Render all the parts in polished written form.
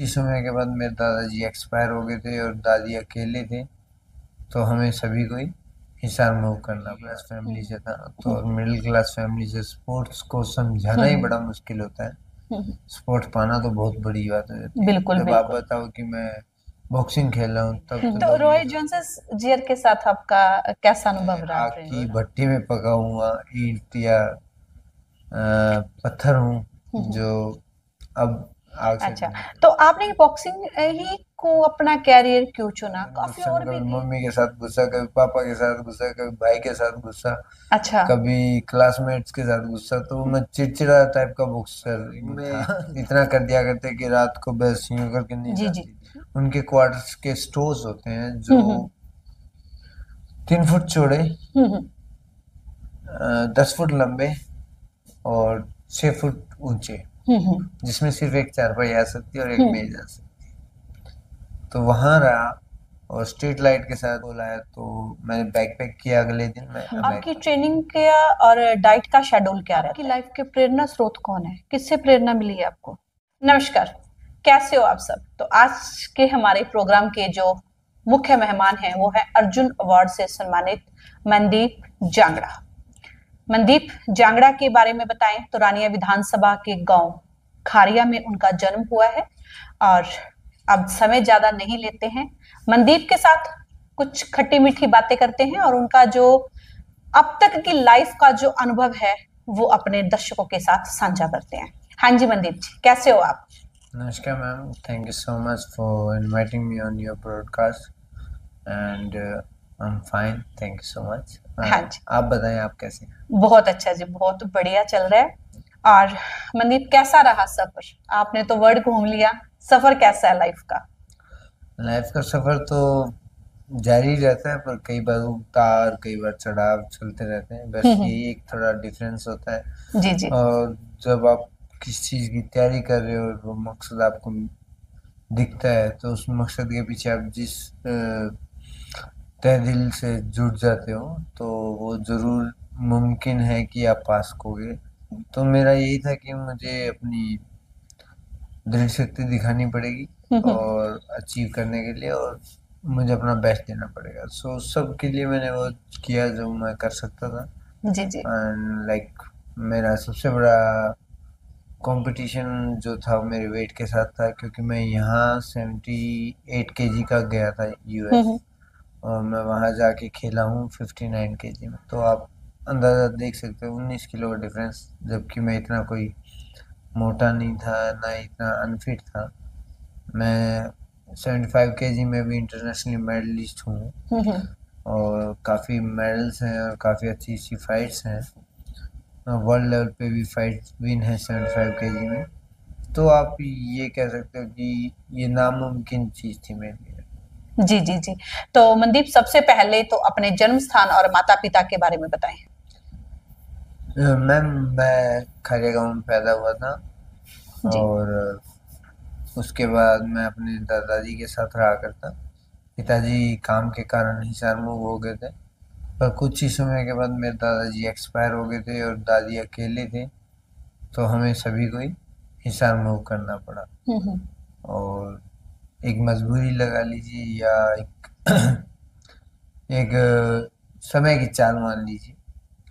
कुछ समय के बाद मेरे दादाजी एक्सपायर हो गए थे और दादी अकेले थे, तो हमें सभी को ही हिसार मूव करना पड़ा। फैमिली से था तो मिडिल क्लास फैमिली से स्पोर्ट्स को समझाना ही बड़ा मुश्किल होता है। स्पोर्ट्स पाना तो बहुत बड़ी बात हो जाती है। बिल्कुल जब आप बिल्कुल। बताओ कि मैं बॉक्सिंग खेल रहा हूँ तब तो तो लोग ये रॉय जोन्स जियर के साथ आपका कैसा अनुभव रहा आग ट्रेनिंग की का? भट्टी में पका हुआ ईंट या पत्थर हूँ जो अब आग से अच्छा, नहीं तो जलता। आपने बॉक्सिंग ही को अपना कैरियर क्यों चुना? काफी गुस्सा में और भी कभी थे। मम्मी के साथ गुस्सा, कभी पापा के साथ गुस्सा, कभी भाई के साथ गुस्सा, अच्छा। कभी क्लासमेट्स के साथ गुस्सा, तो मैं चिड़चिड़ा टाइप का बॉक्सर में था। इतना कर दिया करते कि रात को बस यूं करके नींद जी जी। आती थी। उनके क्वार्टर्स के स्टोर्स होते हैं जो 3 फुट चौड़े, हम्म 10 फुट लंबे और 6 फुट ऊंचे, हम्म जिसमें सिर्फ एक चारपाई आ सकती है और एक हम्म। मेज आ सकती है। तो वहां रहा और स्ट्रीट लाइट के साथ बुलाया तो मैंने बैकपैक किया। अगले दिन मैं आपकी ट्रेनिंग क्या और डाइट का शेड्यूल क्या रहता है? आपकी लाइफ के प्रेरणा स्रोत कौन है? किससे प्रेरणा मिली है आपको? नमस्कार, कैसे हो आप सब? तो आज के हमारे प्रोग्राम के जो मुख्य मेहमान हैं वो है अर्जुन अवार्ड से सम्मानित मनदीप जांगड़ा। मनदीप जांगड़ा के बारे में बताएं तो रानिया विधानसभा के गांव खारिया में उनका जन्म हुआ है। और अब समय ज्यादा नहीं लेते हैं, मनदीप के साथ कुछ खट्टी मीठी बातें करते हैं और उनका जो अब तक की लाइफ का जो अनुभव है वो अपने दर्शकों के साथ साझा करते हैं। हाँ जी मनदीप जी, कैसे हो आप? नमस्कार ma'am, thank you so much for inviting me on your broadcast and I am fine, thank you so much. हाँ जी, आप बताएं, आप कैसे हैं? बहुत अच्छा जी, बहुत बढ़िया चल रहा है। और मनदीप कैसा रहा सफर? आपने तो वर्ल्ड घूम लिया, सफर कैसा है लाइफ का? लाइफ का सफ़र तो जारी रहता है, पर कई बार उतार कई बार चढ़ाव चलते रहते हैं, बस यही एक थोड़ा डिफरेंस होता है। जी जी। और जब आप किसी चीज़ की तैयारी कर रहे हो और वो मकसद आपको दिखता है, तो उस मकसद के पीछे आप जिस तहे दिल से जुट जाते हो, तो वो ज़रूर मुमकिन है कि आप पास खोगे। तो मेरा यही था कि मुझे अपनी दृढ़ शक्ति दिखानी पड़ेगी और अचीव करने के लिए, और मुझे अपना बेस्ट देना पड़ेगा। सो सब के लिए मैंने वो किया जो मैं कर सकता था। जी जी। एंड लाइक मेरा सबसे बड़ा कंपटीशन जो था वो मेरे वेट के साथ था, क्योंकि मैं यहाँ 78 kg का गया था यूएस, और मैं वहाँ जाके खेला हूँ 59 kg में। तो आप अंदाज़ा देख सकते हो, 19 किलो का डिफरेंस, जबकि मैं इतना कोई मोटा नहीं था, ना इतना अनफिट था। मैं 75 kg में भी इंटरनेशनली मेडलिस्ट हूँ और काफ़ी मेडल्स हैं और काफ़ी अच्छी अच्छी फाइट्स हैं। वर्ल्ड लेवल पे भी फाइट विन है 75 kg में। तो आप ये कह सकते हो कि ये नामुमकिन चीज़ थी मेरे लिए। जी जी जी। तो मनदीप सबसे पहले तो अपने जन्म स्थान और माता पिता के बारे में बताएं। मैम, मैं खरे गाँव में पैदा हुआ था जी। और उसके बाद मैं अपने दादाजी के साथ रहा करता। पिताजी काम के कारण हिसार मूव हो गए थे, पर कुछ ही समय के बाद मेरे दादाजी एक्सपायर हो गए थे और दादी अकेले थे, तो हमें सभी को ही हिसार मूव करना पड़ा। और एक मजबूरी लगा लीजिए या एक एक समय की चाल मान लीजिए।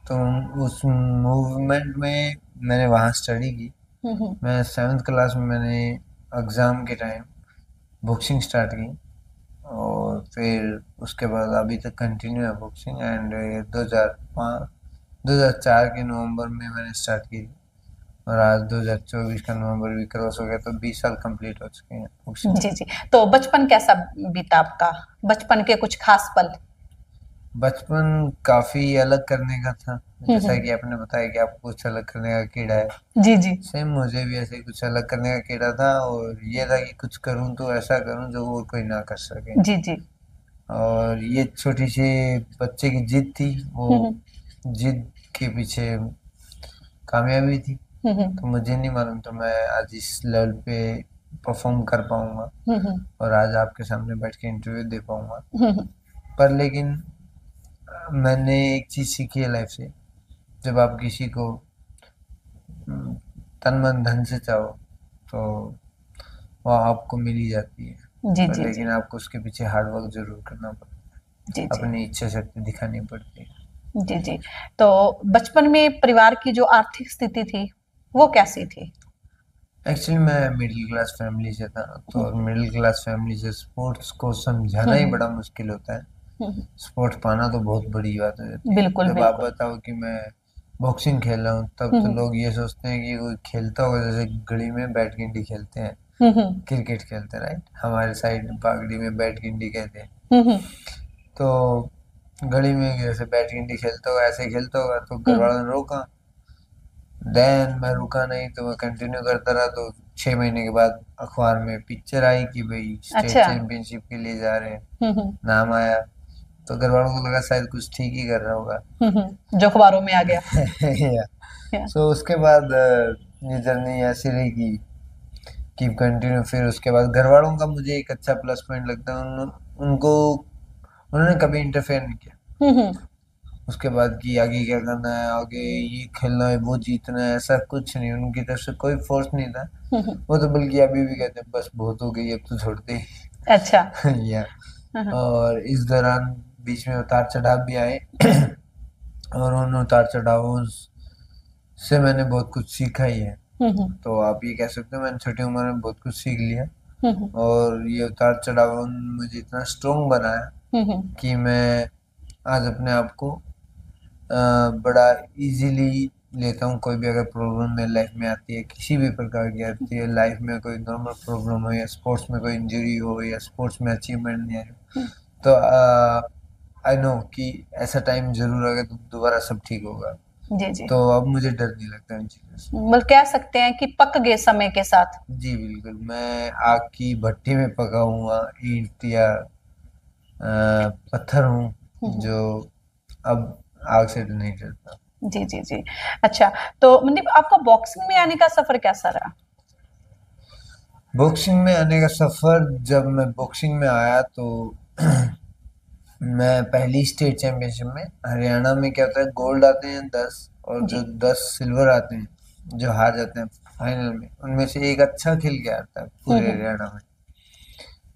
तो उस मूवमेंट में मैंने वहाँ स्टडी की। मैं 7th क्लास में मैंने एग्ज़ाम के टाइम बॉक्सिंग स्टार्ट की, और फिर उसके बाद अभी तक कंटिन्यू है बॉक्सिंग। एंड 2004 के नवंबर में मैंने स्टार्ट की थी, और आज 2024 का नवंबर भी क्रॉस हो गया, तो 20 साल कंप्लीट हो चुके हैं बॉक्सिंग। जी जी। तो बचपन कैसा बीता आपका? बचपन के कुछ खास पल? बचपन काफ़ी अलग करने का था, जैसा कि आपने बताया कि आपको कुछ अलग करने का कीड़ा है। जी जी। सेम मुझे भी ऐसे ही कुछ अलग करने का कीड़ा था, और ये था कि कुछ करूं तो ऐसा करूं जो और कोई ना कर सके। जी जी। और ये छोटी सी बच्चे की जिद थी, वो जिद के पीछे कामयाबी थी। तो मुझे नहीं मालूम तो मैं आज इस लेवल पे परफॉर्म कर पाऊंगा और आज आपके सामने बैठ के इंटरव्यू दे पाऊंगा। पर लेकिन मैंने एक चीज़ सीखी है लाइफ से, जब आप किसी को तन मन धन से चाहो, तो वो आपको मिल ही जाती है। जी पर जी जी। लेकिन आपको उसके पीछे हार्ड वर्क जरूर करना पड़ता जी है, जी। अपनी इच्छा शक्ति दिखानी पड़ती है। जी जी। तो बचपन में परिवार की जो आर्थिक स्थिति थी वो कैसी थी? एक्चुअली मैं मिडिल क्लास फैमिली से था, तो मिडिल क्लास फैमिली से स्पोर्ट्स को समझाना ही हम्म बड़ा मुश्किल होता है। हम्म, स्पोर्ट्स पाना तो बहुत बड़ी बात हो जाती है। बिल्कुल जब आप बिल्कुल। बताओ कि मैं बॉक्सिंग खेल रहा हूँ, तब तो हम्म लोग ये सोचते हैं कि कोई खेलता होगा, जैसे गली में बैट गिंडी खेलते हैं, हम्म क्रिकेट खेलते हैं, राइट? हमारे साइड बागड़ी में बैट गिंडी कहते हैं। हम्म तो गली में जैसे बैट गिंडी खेलता होगा, ऐसे खेलता होगा, तो घर हम्म, वालों ने रोका। देन मैं रुका नहीं, तो मैं कंटिन्यू करता रहा। तो 6 महीने के बाद अखबार में पिक्चर आई कि भाई स्टेट अच्छा। चैंपियनशिप के लिए जा रहे हैं। हम्म। नाम आया, तो घर वालों को लगा शायद कुछ ठीक ही कर रहा होगा। जो अखबारों में आ गया। या या, सो उसके बाद ये जर्नी ऐसी रही कि कीप कंटिन्यू। फिर उसके बाद घर वालों का मुझे एक अच्छा प्लस पॉइंट लगता है, उनको उन्होंने कभी इंटरफेयर नहीं किया। हम्म उसके बाद कि आगे क्या करना है, आगे ये खेलना है, वो जीतना है, ऐसा कुछ नहीं, उनकी तरफ से कोई फोर्स नहीं था। हम्म। वो तो बल्कि अभी भी कहते हैं बस बहुत हो गई, अब तो छोड़ दे। अच्छा। या हम्म और इस दौरान बीच में उतार चढ़ाव भी आए। और उन उतार चढ़ावों से मैंने बहुत कुछ सीखा ही है। हम्म तो आप ये कह सकते हो मैंने छोटी उम्र में बहुत कुछ सीख लिया। हम्म और ये उतार चढ़ाव मुझे इतना स्ट्रोंग बनाया हम्म कि मैं आज अपने आप को बड़ा इजीली लेता हूँ। कोई भी अगर प्रॉब्लम मेरे लाइफ में आती है, किसी भी प्रकार की आती है लाइफ में, कोई नॉर्मल प्रॉब्लम हो या स्पोर्ट्स में कोई इंजरी हो या स्पोर्ट्स में अचीवमेंट नहीं आ रही, तो आई नो कि ऐसा टाइम जरूर आएगा, तो दोबारा सब ठीक होगा। जी जी। तो अब मुझे डर नहीं लगता इन चीज़ों से। मतलब कह सकते हैं कि पक गए समय के साथ। जी बिल्कुल, मैं आग की भट्टी में पका हुआ ईंट या पत्थर हूँ हम्म, जो अब आग से तो नहीं डरता। जी जी जी। अच्छा, तो मतलब आपका बॉक्सिंग में आने का सफर कैसा रहा? बॉक्सिंग में आने का सफर, जब मैं बॉक्सिंग में आया तो मैं पहली स्टेट चैंपियनशिप में, हरियाणा में क्या होता है, गोल्ड आते हैं 10, और जो जी। 10 सिल्वर आते हैं जो हार जाते हैं फाइनल में, उनमें से एक अच्छा खेल के आता है पूरे हम्म हरियाणा में,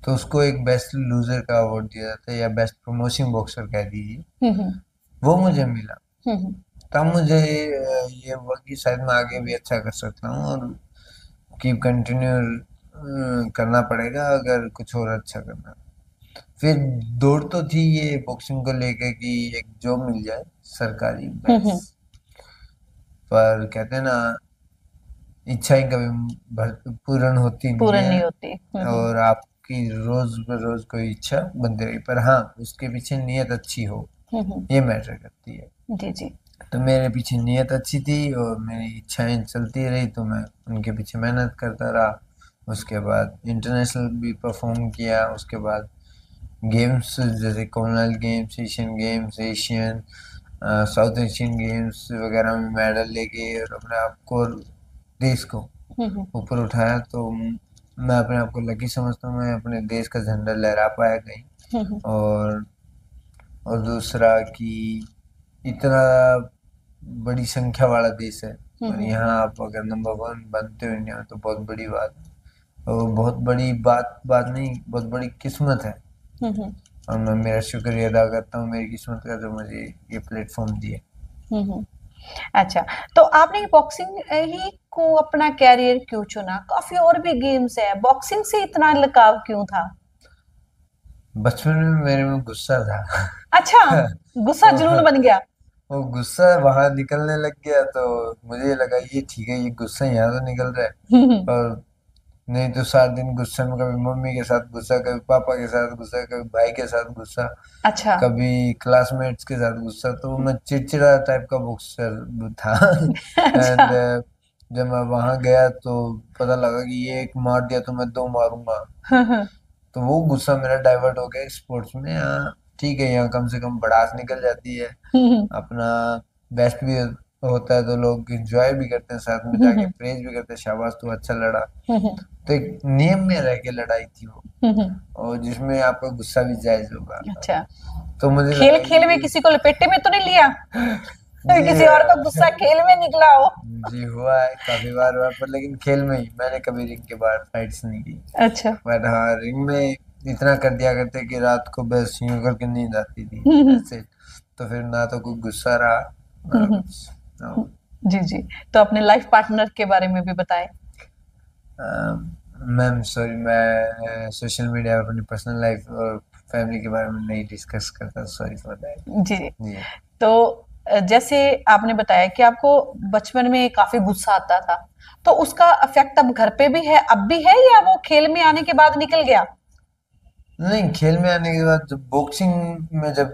तो उसको एक बेस्ट लूजर का अवार्ड दिया जाता है, या बेस्ट प्रमोशन बॉक्सर कह दीजिए। हम्म वो मुझे मिला। हम्म तब मुझे ये हुआ कि शायद मैं आगे भी अच्छा कर सकता हूँ, और कीप कंटिन्यू करना पड़ेगा अगर कुछ और अच्छा करना है। फिर दौड़ तो थी ये बॉक्सिंग को लेके कि एक जॉब मिल जाए सरकारी, बस। हम्म। पर कहते हैं ना, इच्छाएं कभी पूर्ण होती नहीं पूर्ण है। नहीं होती। और आपकी रोज रोज कोई इच्छा बनती रही, पर हाँ उसके पीछे नीयत अच्छी हो, हम्म। ये मैटर करती है। जी जी। तो मेरे पीछे नीयत अच्छी थी और मेरी इच्छाएं चलती रही, तो मैं उनके पीछे मेहनत करता रहा। उसके बाद इंटरनेशनल भी परफॉर्म किया। उसके बाद गेम्स जैसे Commonwealth games, Asian games, Asian south Asian games वगैरह में मेडल लेके और अपने आप को और देश को हम्म ऊपर उठाया। तो मैं अपने आप को लकी समझता हूँ, मैं अपने देश का झंडा लहरा पाया कहीं। हम्म और दूसरा कि इतना बड़ी संख्या वाला देश है, और हम्म यहाँ आप अगर नंबर 1 बनते हो इंडिया में, तो बहुत बड़ी बात है। और बहुत बड़ी बात बात नहीं, बहुत बड़ी किस्मत है। हम्म और मैं मेरा शुक्रिया अदा करता हूँ मेरी किस्मत का, जो मुझे ये प्लेटफॉर्म दिए। हम्म। अच्छा, तो आपने बॉक्सिंग ही को अपना कैरियर क्यों चुना? काफी और भी गेम्स है, बॉक्सिंग से इतना लगाव क्यों था? बचपन में मेरे में गुस्सा था। अच्छा, गुस्सा जुनून और बन गया। वो गुस्सा बाहर निकलने लग गया, तो मुझे लगा ये ठीक है, ये गुस्सा यहाँ तो निकल रहा हम्म। है। और नहीं तो 7 दिन गुस्से में, कभी मम्मी के साथ गुस्सा, कभी पापा के साथ गुस्सा, कभी भाई के साथ गुस्सा, अच्छा। कभी क्लासमेट्स के साथ गुस्सा। तो मैं चिड़चिड़ा टाइप का बॉक्सर था। अच्छा। एंड जब मैं वहां गया तो पता लगा कि ये एक मार दिया तो मैं दो मारूंगा। हम्म तो वो गुस्सा मेरा डाइवर्ट हो गया स्पोर्ट्स में। हाँ ठीक है, यहाँ कम से कम भड़ास निकल जाती है, हम्म अपना बेस्ट भी होता है, तो लोग एंजॉय भी करते हैं, साथ में जाके प्रेज भी करते हैं, शाबाश तू अच्छा लड़ा। हम्म तो एक नियम में रह के लड़ाई थी वो, हम्म। और जिसमें आपका गुस्सा भी जायज होगा। अच्छा, तो मुझे खेल लगा खेल में ये किसी को लपेटे में तो नहीं लिया? किसी और का गुस्सा खेल में निकला हो। जी हुआ है, काफी बार हुआ, पर लेकिन खेल में ही, मैंने कभी रिंग के बाहर फाइट्स नहीं की। अच्छा। बट हाँ, रिंग में इतना कर दिया करते कि रात को बस यूं करके नींद आती थी हम्म ऐसे। तो फिर ना तो कोई गुस्सा रहा ना हम्म, कुछ। तो, जी जी। तो अपने लाइफ पार्टनर के बारे में भी बताएं। मैम सॉरी, मैं सोशल मीडिया पर अपनी पर्सनल लाइफ और फैमिली के बारे में नहीं डिस्कस करता, सॉरी फॉर दैट। जी। जी। तो जैसे आपने बताया कि आपको बचपन में काफी गुस्सा आता था, तो उसका इफेक्ट अब घर पे भी है, अब भी है, या वो खेल में आने के बाद निकल गया? नहीं, खेल में आने के बाद जब बॉक्सिंग में जब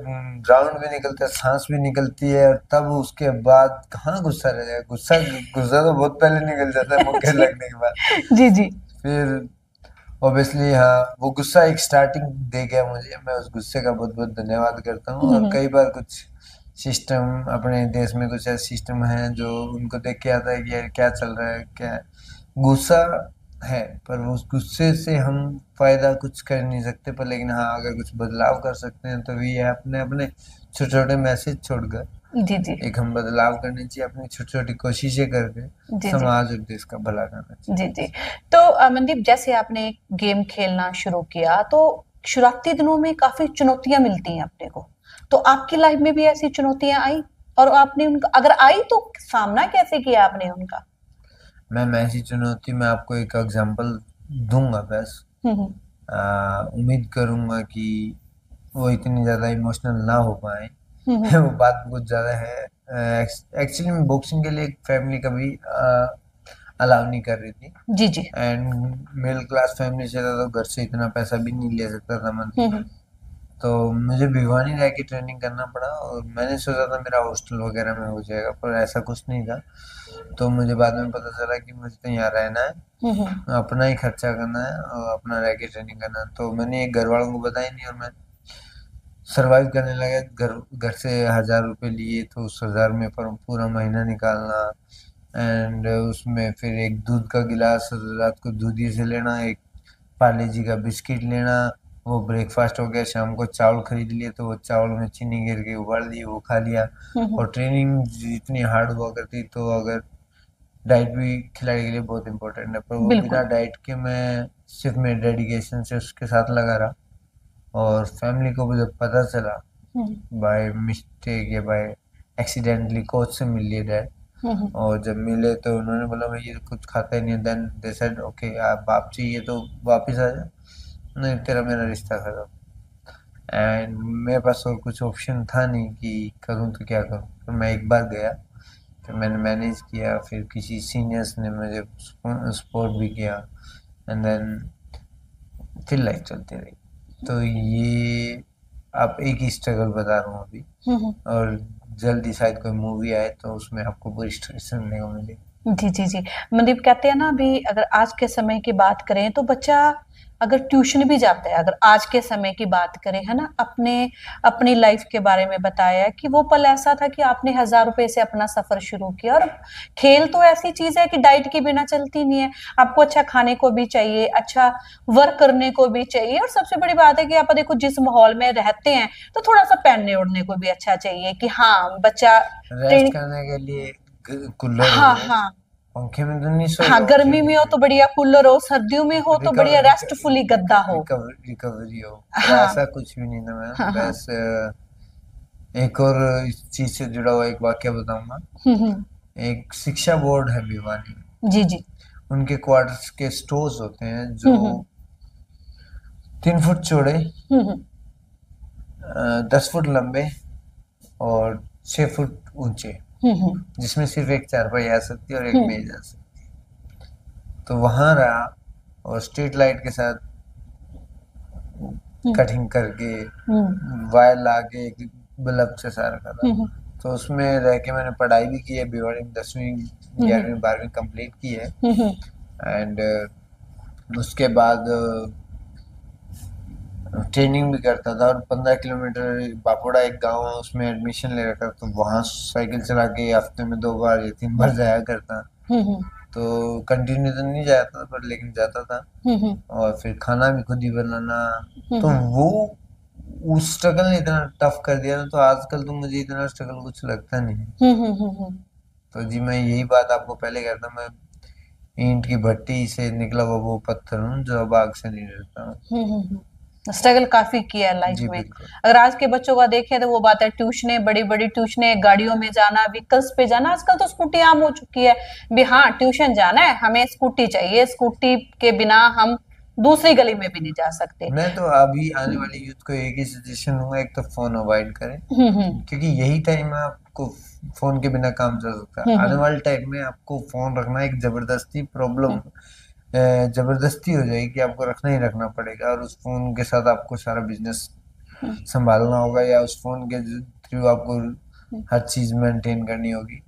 ग्राउंड में निकलता है, सांस भी निकलती है, और तब उसके बाद कहाँ गुस्सा रह जाएगा। गुस्सा गुस्सा तो बहुत पहले निकल जाता है मुक्के जी लगने के बाद। जी जी। फिर ऑब्वियसली हाँ, वो गुस्सा एक स्टार्टिंग दे गया मुझे, मैं उस गुस्से का बहुत बहुत धन्यवाद करता हूँ। और हम्म कई बार कुछ सिस्टम अपने देश में कुछ ऐसे सिस्टम हैं जो उनको देख के आता है कि यार क्या चल रहा है, क्या गुस्सा है, पर वो उस गुस्से से हम फायदा कुछ कर नहीं सकते। पर लेकिन हाँ, अगर कुछ बदलाव कर सकते हैं तो ये है, अपने अपने छोटे छोटे मैसेज छोड़कर जी जी एक हम बदलाव करनी चाहिए, अपनी छोटी छोटी कोशिशें करके जी जी समाज और देश का भला करना चाहिए। जी जी। तो मनदीप, जैसे आपने गेम खेलना शुरू किया, तो शुरुआती दिनों में काफी चुनौतियां मिलती हैं अपने को, तो आपकी लाइफ में भी ऐसी चुनौतियां आई, और आपने उनका, अगर आई तो सामना कैसे किया आपने उनका? मैं ऐसी चुनौती में आपको एक एग्जांपल दूंगा बस। हम्म उम्मीद करूंगा कि वो इतनी ज़्यादा इमोशनल ना हो पाए। हम्म वो बात बहुत ज़्यादा है। एक्चुअली मैं बॉक्सिंग के लिए एक फैमिली कभी अलाउ नहीं कर रही थी। जी जी। एंड मिडिल क्लास फैमिली से था, तो घर से इतना पैसा भी नहीं ले सकता था मंथली। हम्म तो मुझे भिवानी रह के ट्रेनिंग करना पड़ा, और मैंने सोचा था मेरा हॉस्टल वगैरह में हो जाएगा, पर ऐसा कुछ नहीं था। तो मुझे बाद में पता चला कि मुझे तो यहाँ रहना हम्म है, अपना ही खर्चा करना है और अपना रह के ट्रेनिंग करना है। तो मैंने घर वालों को बताया नहीं, और मैं सरवाइव करने लगा। घर घर से 1,000 रुपये लिए, तो उस 1,000 में पर पूरा महीना निकालना। एंड उसमें फिर एक दूध का गिलास रात को दूध ही से लेना, एक पार्ले जी का बिस्किट लेना, वो ब्रेकफास्ट हो गया। शाम को चावल खरीद लिए, तो वो चावल में चीनी गिर के उबाल दिए, वो खा लिया। हम्म, और ट्रेनिंग जितनी हार्ड हुआ करती, तो अगर डाइट भी खिलाड़ी के लिए बहुत इंपॉर्टेंट है, पर वो बिना बिल्कुल। डाइट के मैं सिर्फ मेरे डेडिकेशन से उसके साथ लगा रहा। और फैमिली को भी जब पता चला, हम्म बाय मिस्टेक या बाय एक्सीडेंटली कोच से मिल लिए डैड। हम्म और जब मिले तो उन्होंने बोला भाई ये तो कुछ खाता ही नहीं है। देन दे सेड ओके, आप बाप चाहिए तो वापस आ जा, नहीं तेरा मेरा रिश्ता खत्म। एंड मेरे पास और कुछ ऑप्शन था नहीं कि करूँ तो क्या करूँ। तो मैं एक बार गया, फिर मैंने मैनेज किया, फिर किसी सीनियर्स ने मुझे सपोर्ट भी किया। एंड देन फिर लाइफ चलती रही। तो ये आप एक ही स्ट्रगल बता रहा हूँ अभी। हम्म। और जल्दी शायद कोई मूवी आए तो उसमें आपको पूरी स्टोरी सुनने को मिले। जी जी जी। मनदीप, कहते हैं ना, अभी अगर आज के समय की बात करें तो बच्चा अगर ट्यूशन भी जाता है, अगर आज के समय की बात करें, है ना, अपने अपनी लाइफ के बारे में बताया कि वो पल ऐसा था कि आपने 1,000 रुपए से अपना सफर शुरू किया, और खेल तो ऐसी चीज है कि डाइट के बिना चलती नहीं है। आपको अच्छा खाने को भी चाहिए, अच्छा वर्क करने को भी चाहिए, और सबसे बड़ी बात है कि आप देखो जिस माहौल में रहते हैं, तो थोड़ा सा पहनने ओढ़ने को भी अच्छा चाहिए कि हाँ बच्चा रेस्ट ट्रेनिंग। करने के लिए कूलर हाँ हो, हाँ। पंखे में तो नहीं हाँ, सोएगा वो गर्मी में ट्रेनिंग हो में। तो बढ़िया कूलर हो, सर्दियों में हो तो बढ़िया रिकवर रेस्टफुली गद्दा हो। रिकवरी हो, पर हाँ ऐसा कुछ भी नहीं था हाँ मैम। हाँ। बस एक और इस चीज से जुड़ा हुआ एक वाक्य बताऊंगा। हम्म। एक शिक्षा बोर्ड है भिवानी में, जी जी। उनके क्वार्टर्स के स्टोर्स होते हैं जो हम्म 3 फुट चौड़े, हम्म 10 फुट लंबे और 6 फुट ऊंचे, हम्म जिसमें सिर्फ एक चारपाई आ सकती है और एक हम्म मेज आ सकती है। तो वहां रहा, और स्ट्रीट लाइट के साथ हम्म कटिंग करके हम्म वायर ला के एक बल्ब से सारा करा। हम्म तो उसमें रह के मैंने पढ़ाई भी की है, भिवाड़ी में 10वीं हम्म 11वीं 12वीं कंप्लीट की है। हम्म एंड उसके बाद ट्रेनिंग भी करता था, और 15 किलोमीटर बापुड़ा एक गांव है, उसमें एडमिशन ले रखा, तो वहाँ साइकिल चला के हफ्ते में 2 बार या 3 बार जाया करता। हम्म तो कंटिन्यू तो नहीं जाता पर लेकिन जाता था। हम्म और फिर खाना भी खुद ही बनाना। तो हम्म वो उस स्ट्रगल ने इतना टफ कर दिया ना, तो आजकल तो मुझे इतना स्ट्रगल कुछ लगता नहीं है। तो जी मैं यही बात आपको पहले कहता, मैं ईंट की भट्टी से निकला हुआ वो पत्थर हूँ जो अब आग से नहीं डरता हूँ। स्ट्रगल काफी किया है लाइफ जी में। बिल्कुल। अगर आज के बच्चों का देखें तो वो बात है, ट्यूशनें, बड़ी बड़ी ट्यूशनें, गाड़ियों में जाना, व्हीकल्स पे जाना। आजकल तो स्कूटी आम हो चुकी है भी, हाँ ट्यूशन जाना है हमें स्कूटी चाहिए, स्कूटी के बिना हम दूसरी गली में भी नहीं जा सकते। मैं तो अभी आने वाली यूथ को एक ही सजेशन दूंगा, एक तो फोन अवॉइड करें, क्योंकि यही टाइम है आपको फोन के बिना काम चल सकता है। आने वाले टाइम में आपको फोन रखना एक जबरदस्ती प्रॉब्लम, जबरदस्ती हो जाएगी कि आपको रखना ही रखना पड़ेगा, और उस फोन के साथ आपको सारा बिजनेस संभालना होगा, या उस फोन के थ्रू आपको हर चीज मेंटेन करनी होगी।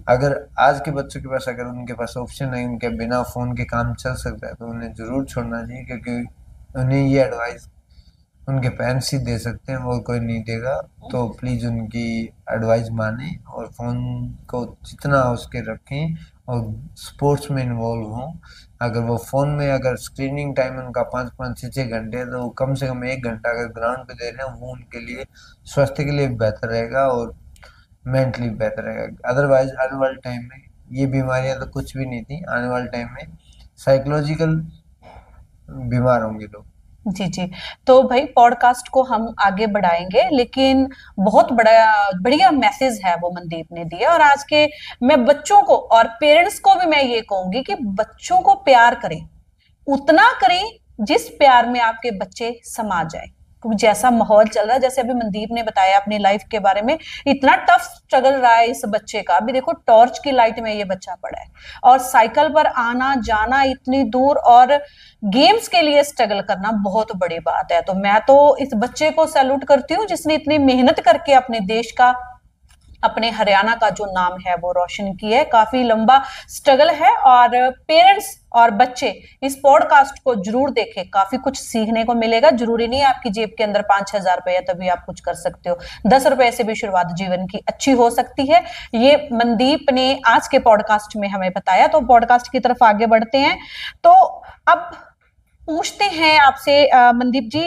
अगर आज के बच्चों के पास, अगर उनके पास ऑप्शन है, उनके बिना फोन के काम चल सकता है, तो उन्हें जरूर छोड़ना चाहिए, क्योंकि उन्हें ये एडवाइस उनके पेरेंट्स ही दे सकते हैं, और कोई नहीं देगा। तो प्लीज उनकी एडवाइस माने और फोन को जितना उसके रखें, और स्पोर्ट्स में इन्वॉल्व हों। अगर वो फोन में, अगर स्क्रीनिंग टाइम उनका 5-5 6-6 घंटे है, तो कम से कम 1 घंटा अगर ग्राउंड पे दे रहे हैं, वो उनके लिए स्वास्थ्य के लिए बेहतर रहेगा और मेंटली बेहतर रहेगा। अदरवाइज आने वाले टाइम में ये बीमारियां तो कुछ भी नहीं थी, आने वाले टाइम में साइकोलॉजिकल बीमार होंगे लोग। जी जी। तो भाई पॉडकास्ट को हम आगे बढ़ाएंगे, लेकिन बहुत बड़ा बढ़िया मैसेज है वो मनदीप ने दिया। और आज के मैं बच्चों को और पेरेंट्स को भी मैं ये कहूंगी कि बच्चों को प्यार करें, उतना करें जिस प्यार में आपके बच्चे समा जाए। क्योंकि जैसा माहौल चल रहा है, जैसे अभी मनदीप ने बताया अपनी लाइफ के बारे में, इतना टफ स्ट्रगल रहा है इस बच्चे का। अभी देखो टॉर्च की लाइट में ये बच्चा पड़ा है, और साइकिल पर आना जाना इतनी दूर, और गेम्स के लिए स्ट्रगल करना बहुत बड़ी बात है। तो मैं तो इस बच्चे को सैल्यूट करती हूँ जिसने इतनी मेहनत करके अपने देश का, अपने हरियाणा का जो नाम है वो रोशन किया है। काफी लंबा स्ट्रगल है, और पेरेंट्स और बच्चे इस पॉडकास्ट को जरूर देखें, काफी कुछ सीखने को मिलेगा। जरूरी नहीं है आपकी जेब के अंदर 5,000 रुपए है तभी आप कुछ कर सकते हो, 10 रुपए से भी शुरुआत जीवन की अच्छी हो सकती है। ये मनदीप ने आज के पॉडकास्ट में हमें बताया। तो पॉडकास्ट की तरफ आगे बढ़ते हैं। तो अब पूछते हैं आपसे मनदीप जी,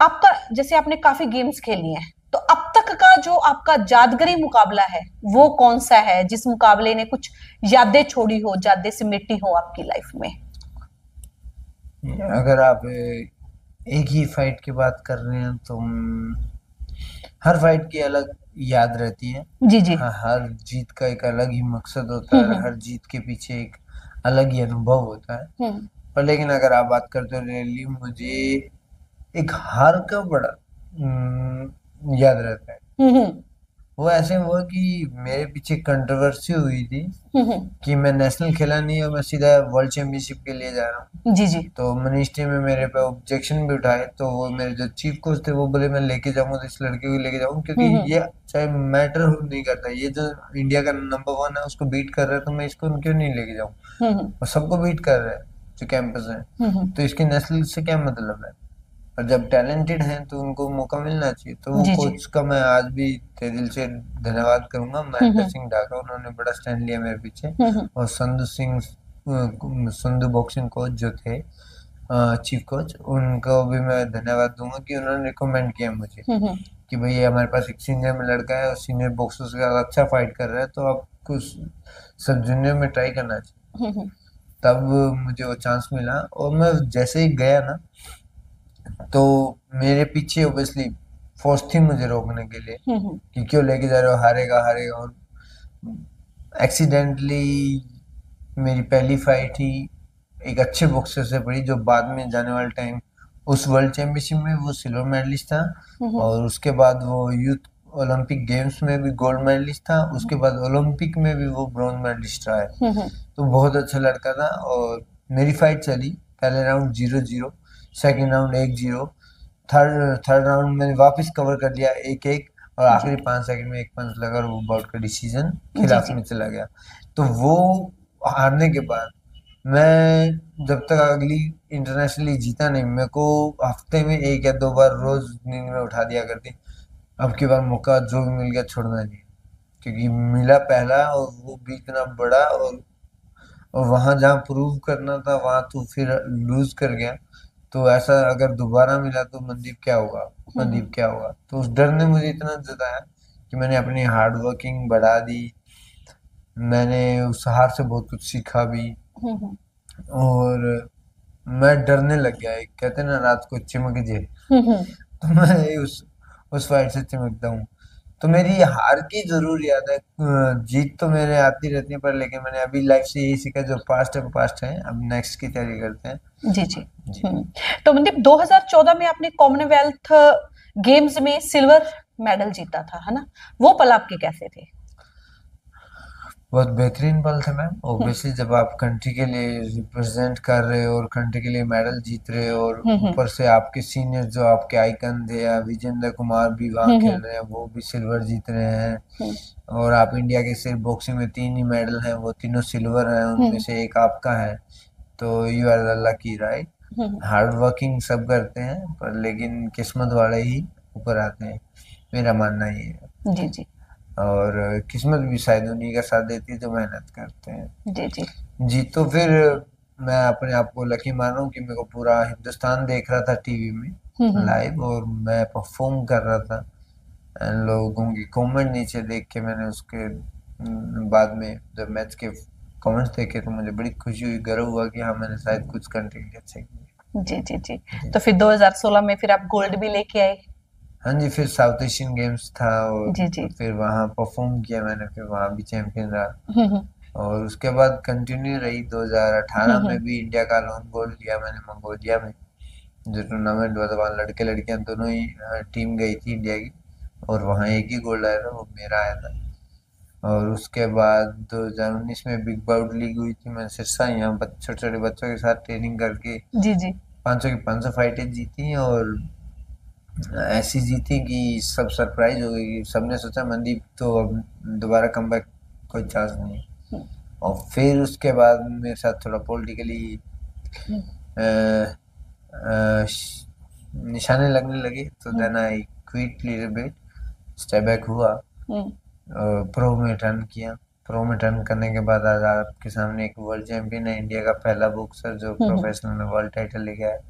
आपका, जैसे आपने काफी गेम्स खेली हैं, तो अब तक का जो आपका यादगारी मुकाबला है वो कौन सा है, जिस मुकाबले ने कुछ यादें छोड़ी हो, यादें सिमटी हो आपकी लाइफ में? अगर आप एक ही फाइट की बात कर रहे हैं, तो हर फाइट की अलग याद रहती है। जी जी। हाँ, हर जीत का एक अलग ही मकसद होता है, हर जीत के पीछे एक अलग ही अनुभव होता है। पर लेकिन अगर आप बात करते हो रियली, मुझे एक हार का बड़ा याद रहता है। वो ऐसे हुआ कि मेरे पीछे कंट्रोवर्सी हुई थी कि मैं नेशनल खेला नहीं और मैं सीधा वर्ल्ड चैंपियनशिप के लिए जा रहा हूँ। जी जी। तो मिनिस्ट्री में मेरे पे ऑब्जेक्शन भी उठाए, तो वो मेरे जो चीफ कोच थे वो बोले मैं लेके जाऊंगा तो इस लड़के को लेके जाऊंगा, क्योंकि ये चाहे मैटर नहीं करता, ये जो इंडिया का नंबर 1 है उसको बीट कर रहा है, तो मैं इसको क्यों नहीं लेके जाऊँ। और सबको बीट कर रहा है जो कैंपस है, तो इसके नेशनल से क्या मतलब है। और जब टैलेंटेड हैं तो उनको मौका मिलना चाहिए। तो वो कोच का मैं आज भी तहे दिल से धन्यवाद करूंगा, महेंद्र सिंह ढाका, उन्होंने बड़ा स्टैंड लिया मेरे पीछे। और संधू बॉक्सिंग कोच जो थे, चीफ कोच, उनको भी मैं धन्यवाद दूंगा कि उन्होंने रिकमेंड किया मुझे कि भाई ये हमारे पास एक सीनियर में लड़का है और सीनियर बॉक्सर्स के साथ अच्छा फाइट कर रहा है, तो आपको सब जूनियर में ट्राई करना चाहिए। तब मुझे वो चांस मिला, और मैं जैसे ही गया ना, तो मेरे पीछे ओबियसली फोर्स थी मुझे रोकने के लिए कि क्यों लेके जा रहे हो, हारेगा हारेगा। और एक्सीडेंटली मेरी पहली फाइट ही एक अच्छे बॉक्सर से पड़ी, जो बाद में जाने वाले टाइम उस वर्ल्ड चैंपियनशिप में वो सिल्वर मेडलिस्ट था, और उसके बाद वो यूथ ओलंपिक गेम्स में भी गोल्ड मेडलिस्ट था, उसके बाद ओलंपिक में भी वो ब्रॉन्ज मेडलिस्ट रहा है। तो बहुत अच्छा लड़का था। और मेरी फाइट चली, पहले round 0-0, second round 1-0, third round मैंने वापस कवर कर लिया 1-1, और आखिरी 5 सेकंड में एक पंच लगा और वो बाउट का डिसीजन खिलाफ में चला गया। तो वो हारने के बाद मैं जब तक अगली इंटरनेशनली जीता नहीं, मेरे को हफ्ते में 1 या 2 बार रोज नींद में उठा दिया करती, अब की बार मौका जो भी मिल गया छोड़ना नहीं, क्योंकि मिला पहला और वो भी इतना बड़ा, और वहां जहाँ प्रूव करना था वहां तो फिर लूज कर गया। तो ऐसा अगर दोबारा मिला तो मनदीप क्या होगा। मनदीप क्या होगा। तो उस डर ने मुझे इतना जताया कि मैंने अपनी हार्ड वर्किंग बढ़ा दी। मैंने उस हार से बहुत कुछ सीखा भी, और मैं डरने लग गया। एक कहते हैं ना, रात को चिमक जे, तो मैं उस फाइट से चिमकता हूँ। तो मेरी हार की जरूर याद है, जीत तो मेरे आती रहती है, पर लेकिन मैंने अभी लाइफ से यही सीखा, जो पास्ट है पास्ट है, अब नेक्स्ट की तैयारी करते हैं। जी जी तो मनदीप 2014 में आपने कॉमनवेल्थ गेम्स में सिल्वर मेडल जीता था, है ना? वो पल आपके कैसे थे? बहुत बेहतरीन पल थे मैम। ऑब्वियसली जब आप कंट्री के लिए रिप्रेजेंट कर रहे हो और कंट्री के लिए मेडल जीत रहे हो, और ऊपर से आपके सीनियर जो आपके आइकन थे, या विजेंद्र कुमार भी वहाँ खेल रहे हैं, वो भी सिल्वर जीत रहे हैं, और आप इंडिया के सिर्फ बॉक्सिंग में 3 ही मेडल हैं, वो तीनों सिल्वर हैं, उनमें से एक आपका है, तो you are the lucky, right. Hard working सब करते हैं, पर लेकिन किस्मत वाले ही ऊपर आते हैं, मेरा मानना ये है। जी जी और किस्मत भी शायद उन्हीं का साथ देती है जो मेहनत करते हैं। जी जी जी, तो फिर मैं अपने आप को लकी मान रहा हूँ कि मेरे को पूरा हिंदुस्तान देख रहा था टीवी में लाइव, और मैं परफॉर्म कर रहा था। एंड लोगों की कमेंट नीचे देख के, मैंने उसके बाद में जब मैच के कमेंट्स देखे, तो मुझे बड़ी खुशी हुई, गर्व हुआ कि हाँ, मैंने शायद कुछ कंट्री के लिए अच्छा किया। जी जी जी तो फिर 2016 में फिर आप गोल्ड भी लेके आए। हाँ जी, फिर साउथ एशियन गेम्स था, और जी जी फिर वहाँ परफॉर्म किया मैंने, फिर वहाँ भी चैंपियन रहा। और उसके बाद कंटिन्यू रही। 2018 में भी इंडिया का लोन गोल्ड लिया मैंने मंगोलिया में, जो टूर्नामेंट हुआ था, वहाँ लड़के लड़कियां दोनों ही टीम गई थी इंडिया की, और वहाँ एक ही गोल्ड आया था, वो मेरा आया था। और उसके बाद 2019 में बिग बाउट लीग हुई थी, मैं सिरसा यहाँ छोटे छोटे बच्चों के साथ ट्रेनिंग करके जी जी 500 की 500 फाइटें जीती, और ऐसी जीती कि सब सरप्राइज हो गई। सबने सोचा मनदीप तो अब दोबारा कमबैक कोई चांस नहीं। और फिर उसके बाद मेरे साथ थोड़ा पॉलिटिकली निशाने लगने लगे, तो then I quit little bit, step back हुआ, प्रो में टर्न किया। प्रो में टर्न करने के बाद आज आपके सामने एक वर्ल्ड चैंपियन है, इंडिया का पहला बॉक्सर जो प्रोफेशनल में वर्ल्ड टाइटल लेके आया।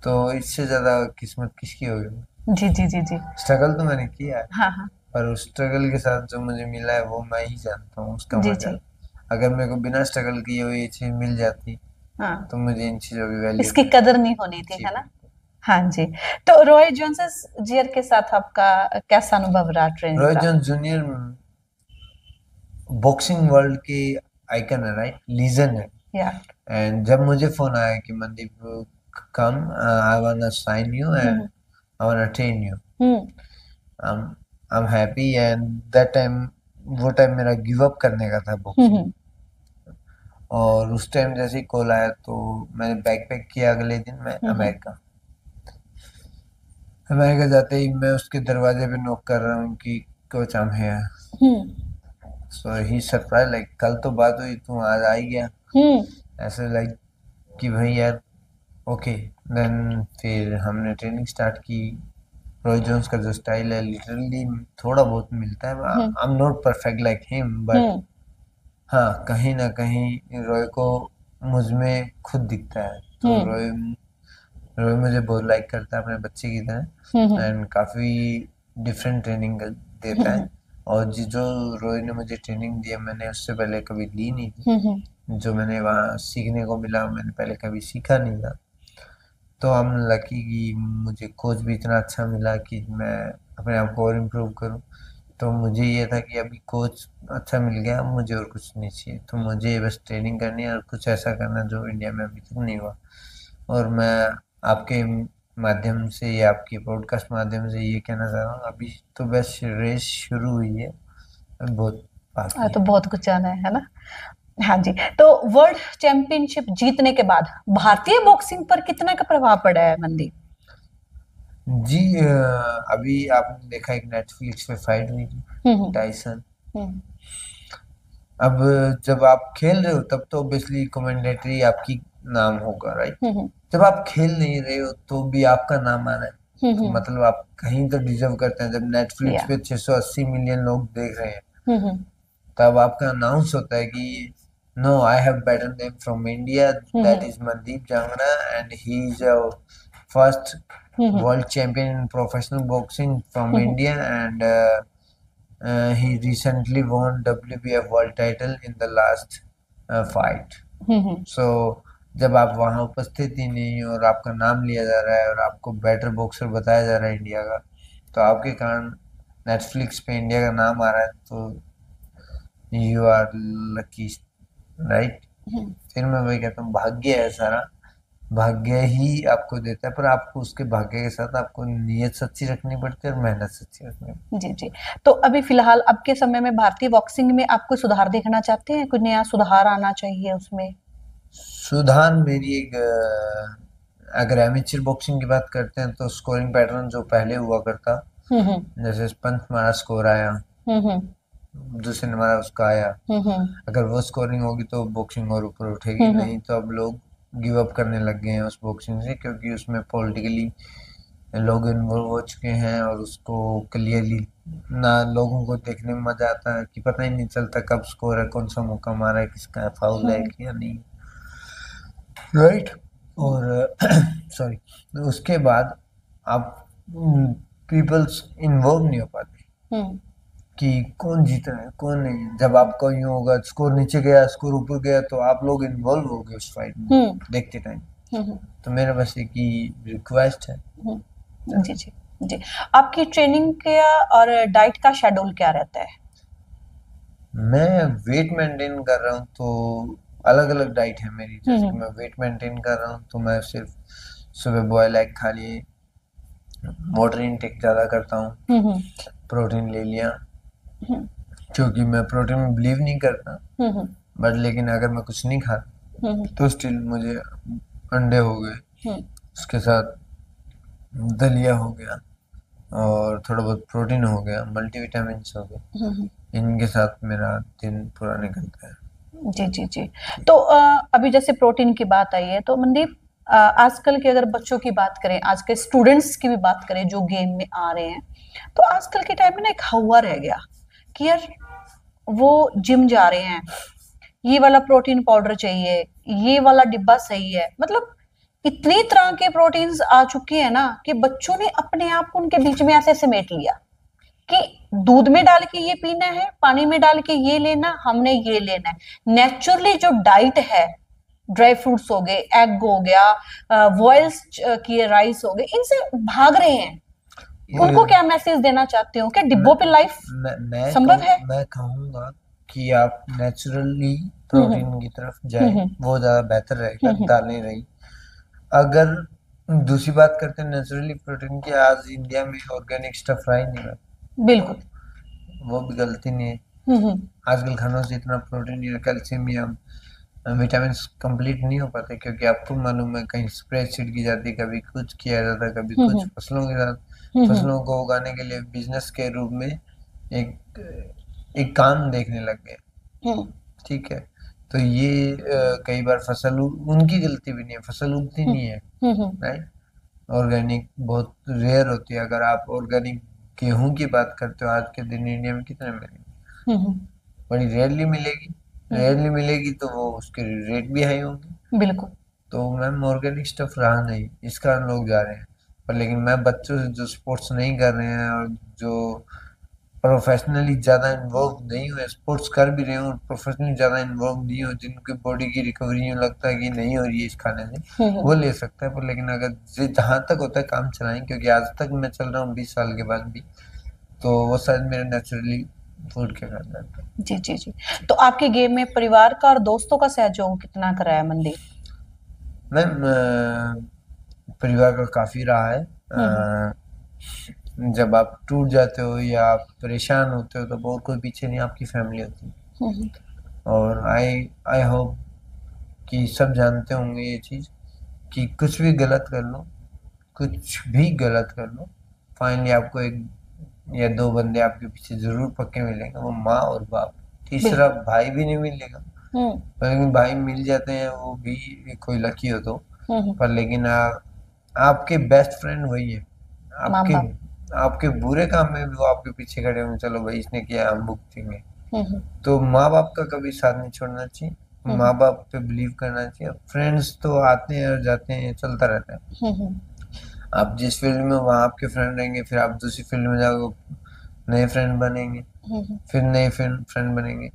तो इससे ज्यादा किस्मत किसकी होगी। जी जी जी जी स्ट्रगल तो मैंने किया है, हाँ हाँ पर उस स्ट्रगल के साथ जो मुझे मिला है वो मैं ही जानता हूँ उसका जी मजा। जी अगर मेरे को बिना स्ट्रगल किए हुए ये चीज मिल जाती, हाँ तो मुझे इन चीजों की वैल्यू इसकी कदर नहीं होनी थी, जी है ना? हाँ जी। तो रॉय जोन्स जियर के साथ आपका कैसा अनुभव रहा ट्रेनिंग रॉय का? जोन्स जूनियर बॉक्सिंग वर्ल्ड के आइकन है, राइट, लीजेंड है। या एंड जब मुझे फोन आया कि Mandeep come, I want sign you and I want train you, I am happy. And that time, वो टाइम मेरा गिव अप करने का था बॉक्सिंग। और उस टाइम जैसे ही कॉल आया, तो मैंने बैग पैक किया, अगले दिन मैं अमेरिका। अमेरिका जाते ही मैं उसके दरवाजे पे नॉक कर रहा हूँ कि coach I am here. So he surprise, like कल तो बात हुई, तू आज आ ही गया, ऐसे लाइक कि भाई यार ओके। देन फिर हमने ट्रेनिंग स्टार्ट की। रॉय जोन्स का जो स्टाइल है, लिटरली थोड़ा बहुत मिलता है। I am not perfect like him, but हाँ, कहीं ना कहीं रॉय को मुझ में खुद दिखता है। तो रॉय रॉय मुझे बहुत लाइक करता है अपने बच्चे की तरह, एंड काफ़ी डिफरेंट ट्रेनिंग देता है। और जो रॉय ने मुझे ट्रेनिंग दी है, मैंने उससे पहले कभी ली नहीं थी। जो मैंने वहाँ सीखने को मिला, मैंने पहले कभी सीखा नहीं था। तो हम लकी कि मुझे कोच भी इतना अच्छा मिला कि मैं अपने आप को और इम्प्रूव करूँ। तो मुझे ये था कि अभी कोच अच्छा मिल गया, मुझे और कुछ नहीं चाहिए, तो मुझे बस ट्रेनिंग करनी है और कुछ ऐसा करना जो इंडिया में अभी तक नहीं हुआ। और मैं आपके माध्यम से या आपके पॉडकास्ट माध्यम से ये कहना चाह रहा हूँ, अभी तो बस रेस शुरू हुई है, बहुत बाकी तो है। बहुत कुछ जाना है ना? हाँ जी। तो वर्ल्ड चैंपियनशिप जीतने के बाद भारतीय बॉक्सिंग पर कितना का प्रभाव पड़ा है मनदीप? जी, अभी आपने देखा एक नेटफ्लिक्स पे फाइट हुई थी, टाइसन। अब जब आप खेल रहे हो तब तो ऑब्वियसली कमेंडेटरी आपकी नाम होगा, राइट। जब आप खेल नहीं रहे हो तो भी आपका नाम आ रहा है, तो मतलब आप कहीं तो डिजर्व करते हैं। जब नेटफ्लिक्स पे 680 मिलियन लोग देख रहे हैं, तब आपका अनाउंस होता है कि no, I have better name from India, that is Mandeep Jangra, and he is first world champion in professional boxing from India, and he recently won WBF world title in the last fight. So जब आप वहाँ उपस्थित ही नहीं और आपका नाम लिया जा रहा है और आपको बेटर बॉक्सर बताया जा रहा है इंडिया का, तो आपके कारण नेटफ्लिक्स पे इंडिया का नाम आ रहा है, तो यू आर लकी, राइट। फिर मैं वही कहता हूँ, भाग्य है सारा, भाग्य ही आपको देता है, पर आपको उसके भाग्य के साथ आपको नीयत सच्ची रखनी पड़ती है और मेहनत सच्ची रखनी पड़ती है। जी जी। तो अभी फिलहाल अब के समय में भारतीय बॉक्सिंग में आप कोई सुधार देखना चाहते हैं? कुछ नया सुधार आना चाहिए उसमें? सुधार मेरी एक अगर एमेच्योर बॉक्सिंग की बात करते हैं तो स्कोरिंग पैटर्न जो पहले हुआ करता, जैसे पंच मारा स्कोर आया, दूसरे ने मारा उसका आया, अगर वो स्कोरिंग होगी तो बॉक्सिंग और ऊपर उठेगी, नहीं तो अब लोग गिव अप करने लग गए हैं उस बॉक्सिंग से, क्योंकि उसमें पॉलिटिकली लोग इन्वॉल्व हो चुके हैं और उसको क्लियरली ना लोगों को देखने में मजा आता है कि पता ही नहीं चलता कब स्कोर है, कौन सा मौका मारा है, किसका फाउल है या नहीं, राइट। और सॉरी, उसके बाद आप पीपल्स इन्वॉल्व नहीं हो पाते कि कौन जीत रहा है कौन नहीं। जब आपको यूं होगा स्कोर नीचे गया स्कोर ऊपर गया तो आप लोग इन्वॉल्व हो गए उस फाइट में देखते टाइम। तो मेरा बस एक ही रिक्वेस्ट है। जी जी जी। आपकी ट्रेनिंग का और डाइट का शेड्यूल क्या रहता है? मैं वेट मेंटेन कर रहा हूँ तो अलग अलग डाइट है मेरी। जैसे मैं वेट मेंटेन कर रहा हूँ तो मैं सिर्फ सुबह बॉयल एग खा लिए, वाटर इनटेक ज़्यादा करता हूँ, प्रोटीन ले लिया, क्योंकि मैं प्रोटीन में बिलीव नहीं करता, बट लेकिन अगर मैं कुछ नहीं खाता तो स्टिल मुझे अंडे हो गए, उसके साथ दलिया हो गया और थोड़ा बहुत प्रोटीन हो गया, मल्टीविटामिन हो गए, इनके साथ मेरा दिन पूरा निकलता है। जी जी जी। तो अभी जैसे प्रोटीन की बात आई है तो मनदीप, आजकल के अगर बच्चों की बात करें, आज के स्टूडेंट्स की भी बात करें जो गेम में आ रहे हैं, तो आजकल के टाइम में ना एक हवा रह गया कि यार वो जिम जा रहे हैं, ये वाला प्रोटीन पाउडर चाहिए, ये वाला डिब्बा सही है, मतलब इतनी तरह के प्रोटीन्स आ चुके हैं ना कि बच्चों ने अपने आप को उनके बीच में ऐसे समेट लिया कि दूध में डाल के ये पीना है, पानी में डाल के ये लेना, हमने ये लेना है। नेचुरली जो डाइट है, ड्राई फ्रूट्स हो गए, एग हो गया, बॉइल्स किए राइस हो गए, इनसे भाग रहे हैं। उनको क्या मैसेज देना चाहते हो? क्या डिब्बों पे लाइफ संभव है? मैं कहूंगा कि आप नेचुरली प्रोटीन की तरफ जाए, वो ज्यादा बेहतर रहेगा, दालें रही। अगर दूसरी बात करते हैं नेचुरली प्रोटीन की, आज इंडिया में ऑर्गेनिक स्टफ रहा ही नहीं है, बिल्कुल, वो भी गलती नहीं है। आजकल खानों से इतना प्रोटीन या कैल्शियम या विटामिन कंप्लीट नहीं हो पाते, क्योंकि आपको मालूम है कहीं स्प्रे छिड़की जाती, कभी कुछ किया जाता है, कभी कुछ फसलों के साथ। फसलों को उगाने के लिए बिजनेस के रूप में एक काम देखने लग गए, ठीक है। तो ये कई बार फसल उनकी गलती भी नहीं है, फसल उगती नहीं है, राइट। ऑर्गेनिक बहुत रेयर होती है। अगर आप ऑर्गेनिक गेहूं की बात करते हो, आज के दिन इंडिया में कितने मिलेगी? बड़ी रेयरली मिलेगी। रेयरली मिलेगी तो वो उसके रेट भी हाई होंगे, बिल्कुल। तो मैम ऑर्गेनिक स्टफ रहा नहीं, इस कारण लोग जा रहे हैं। पर लेकिन मैं बच्चों से जो स्पोर्ट्स नहीं कर रहे हैं और जो प्रोफेशनली ज़्यादा इन्वॉल्व नहीं हुए, स्पोर्ट्स कर भी रहे हो और प्रोफेशनली ज़्यादा इन्वॉल्व नहीं हो, जिनकी बॉडी की रिकवरी यूँ लगता है कि नहीं हो रही है इस खाने से, वो ले सकता है। पर लेकिन अगर जहाँ तक होता है काम चलाएं, क्योंकि आज तक मैं चल रहा हूँ 20 साल के बाद भी, तो वो शायद मेरे नेचुरली फूड के कारण रहता है। जी जी जी। तो आपके गेम में परिवार का और दोस्तों का सहयोग कितना करा है मनदीप? मैम परिवार का काफ़ी रहा है। जब आप टूट जाते हो या आप परेशान होते हो तो बहुत कोई पीछे नहीं, आपकी फैमिली होती है। और आई होप कि सब जानते होंगे ये चीज़ कि कुछ भी गलत कर लो, कुछ भी गलत कर लो, फाइनली आपको एक या दो बंदे आपके पीछे जरूर पक्के मिलेंगे, वो माँ और बाप। तीसरा भाई भी नहीं मिलेगा, लेकिन भाई मिल जाते हैं वो भी कोई लकी हो तो। पर लेकिन आपके बेस्ट फ्रेंड वही है। आपके बुरे काम में भी वो आपके पीछे खड़े होंगे, चलो भाई इसने किया हम भुगतेंगे। तो माँ बाप का कभी साथ नहीं छोड़ना चाहिए, माँ बाप पे बिलीव करना चाहिए। फ्रेंड्स तो आते हैं और जाते हैं, चलता रहता है। आप जिस फील्ड में वहाँ आपके फ्रेंड रहेंगे, फिर आप दूसरी फील्ड में जाओगे, नए फ्रेंड बनेंगे, फिर नए फ्रेंड बनेंगे।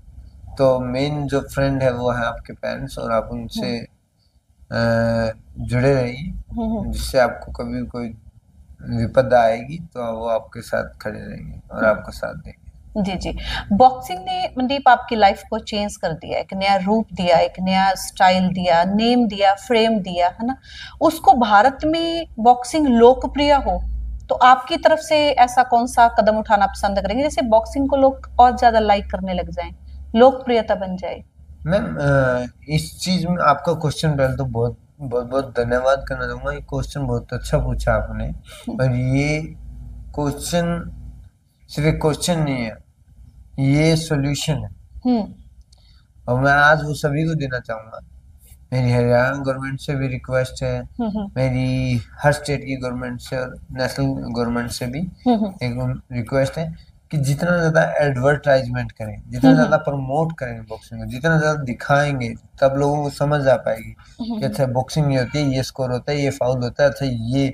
तो मेन जो फ्रेंड है वो है आपके पेरेंट्स, और आप उनसे जुड़े रहिए, जिससे आपको कभी कोई विपदा आएगी तो वो आपके साथ खड़े रहेंगे और आपका साथ देंगे। जी जी। बॉक्सिंग ने मनदीप आपकी लाइफ को चेंज कर दिया, एक नया रूप दिया, एक नया स्टाइल दिया, नेम दिया, फ्रेम दिया, है ना। उसको भारत में बॉक्सिंग लोकप्रिय हो तो आपकी तरफ से ऐसा कौन सा कदम उठाना पसंद करेंगे जैसे बॉक्सिंग को लोग और ज्यादा लाइक करने लग जाएं, लोकप्रियता बन जाए? मैम, इस चीज में आपका क्वेश्चन पहले तो बहुत बहुत बहुत धन्यवाद करना चाहूंगा। ये क्वेश्चन बहुत अच्छा पूछा आपने, और ये क्वेश्चन सिर्फ एक क्वेश्चन नहीं है, ये सॉल्यूशन है, और मैं आज वो सभी को देना चाहूंगा। मेरी हरियाणा गवर्नमेंट से भी रिक्वेस्ट है, मेरी हर स्टेट की गवर्नमेंट से और नेशनल गवर्नमेंट से भी एक रिक्वेस्ट है कि जितना ज्यादा एडवर्टाइजमेंट करें, जितना ज्यादा प्रमोट करेंगे बॉक्सिंग को, जितना ज्यादा दिखाएंगे, तब लोगों को समझ आ पाएगी कि अच्छा बॉक्सिंग ये होती है, ये स्कोर होता है, ये फाउल होता है, अच्छा ये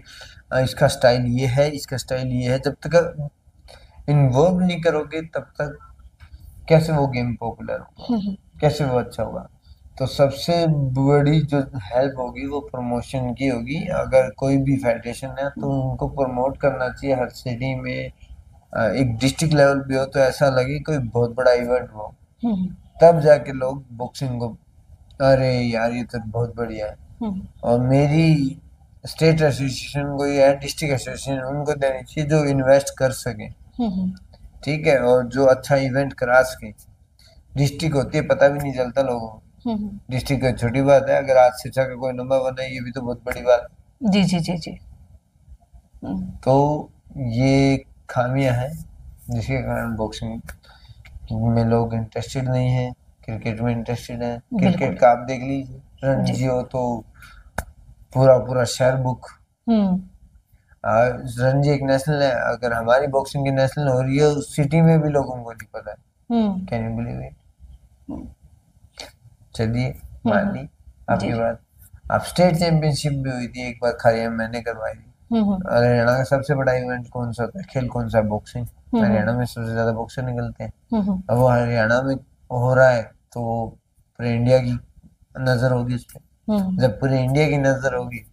इसका स्टाइल ये है, इसका स्टाइल ये है। जब तक इन्वॉल्व नहीं करोगे तब तक कैसे वो गेम पॉपुलर होगा, कैसे वो अच्छा होगा। तो सबसे बड़ी जो हेल्प होगी वो प्रमोशन की होगी। अगर कोई भी फेडरेशन है तो उनको प्रमोट करना चाहिए हर सिटी में। एक डिस्ट्रिक्ट लेवल भी हो तो ऐसा लगे कोई बहुत बड़ा इवेंट हो, तब जाके लोग बॉक्सिंग को, अरे यार ये तो बहुत बढ़िया है। और मेरी स्टेट एसोसिएशन को या डिस्ट्रिक्ट एसोसिएशन उनको देनी चाहिए जो इन्वेस्ट कर सके, ठीक है, और जो अच्छा इवेंट करा सके। डिस्ट्रिक्ट होती है पता भी नहीं चलता लोगों को, डिस्ट्रिक्ट का छोटी बात है, अगर आज शिक्षा का कोई नंबर वन है ये भी तो बहुत बड़ी बात है। जी जी जी जी। तो ये खामियां हैं जिसके कारण बॉक्सिंग में लोग इंटरेस्टेड नहीं है, क्रिकेट में इंटरेस्टेड है। क्रिकेट का आप देख लीजिए, रणजी हो तो पूरा पूरा शहर बुक। रणजी एक नेशनल है, अगर हमारी बॉक्सिंग की नेशनल हो रही है उस सिटी में भी लोगों को नहीं पता है। Can you believe it? चलिए मान ली आपकी बात। अब स्टेट चैंपियनशिप भी हुई थी एक बार, खैरिया मैंने करवाई थी। हरियाणा का सबसे बड़ा इवेंट कौन सा होता है, खेल कौन सा है? बॉक्सिंग। हरियाणा में सबसे ज्यादा बॉक्सर निकलते हैं। अब वो हरियाणा में हो रहा है तो पूरे इंडिया की नजर होगी उस पर। जब पूरे इंडिया की नजर होगी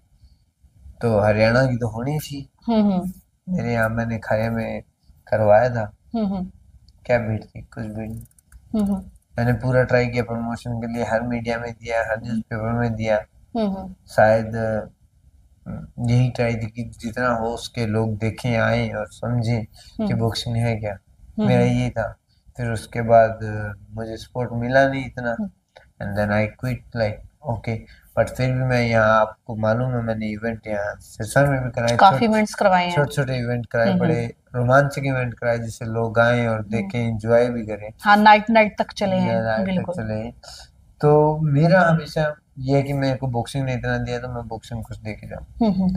तो हरियाणा की तो होनी थी। मेरे यहाँ मैंने खैरिया में करवाया था। क्या भीड़ थी, कुछ भीड़ नहीं। मैंने पूरा ट्राई किया प्रमोशन के लिए, हर मीडिया में दिया, हर न्यूज़पेपर में दिया। शायद यही ट्राई थी कि जितना हो उसके लोग देखें, आए और समझें कि बॉक्सिंग है क्या। मेरा यही था। फिर उसके बाद मुझे सपोर्ट मिला नहीं इतना, and then I quit like okay. But फिर भी मैं यहाँ, आपको मालूम है मैंने इवेंट यहाँ सिरसा में भी कराए, काफी इवेंट्स करवाए हैं, छोटे छोटे इवेंट कराए, बड़े रोमांचक इवेंट कराए जिससे लोग आए और देखें, एंजॉय भी करें। हाँ, नाइट तक चले हैं, नाइट तक बिल्कुल। चले। तो मेरा हमेशा ये है कि मेरे को बॉक्सिंग ने इतना दिया तो मैं बॉक्सिंग कुछ दे के जाऊँ,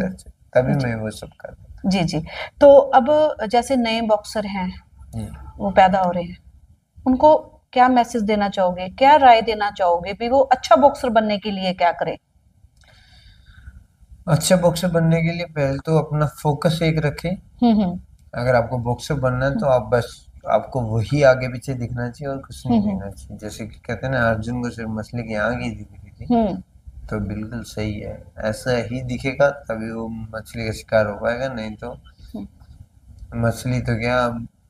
तभी मैं वो सब कर रहा हूँ। जी जी। तो अब जैसे नए बॉक्सर हैं वो पैदा हो रहे हैं, उनको क्या मैसेज देना चाहोगे, क्या राय देना चाहोगे भी वो अच्छा बॉक्सर बनने के लिए क्या करें? अच्छा बॉक्सर बनने के लिए पहले तो अपना फोकस एक रखें। अगर आपको बॉक्सर बनना है तो आप बस, आपको वही आगे पीछे दिखना चाहिए और कुछ नहीं दिखना चाहिए। जैसे कि कहते हैं ना, अर्जुन को सिर्फ मछली की आंख ही दिखी थी, तो बिल्कुल सही है, ऐसा ही दिखेगा तभी वो मछली का शिकार हो पाएगा, नहीं तो मछली तो क्या,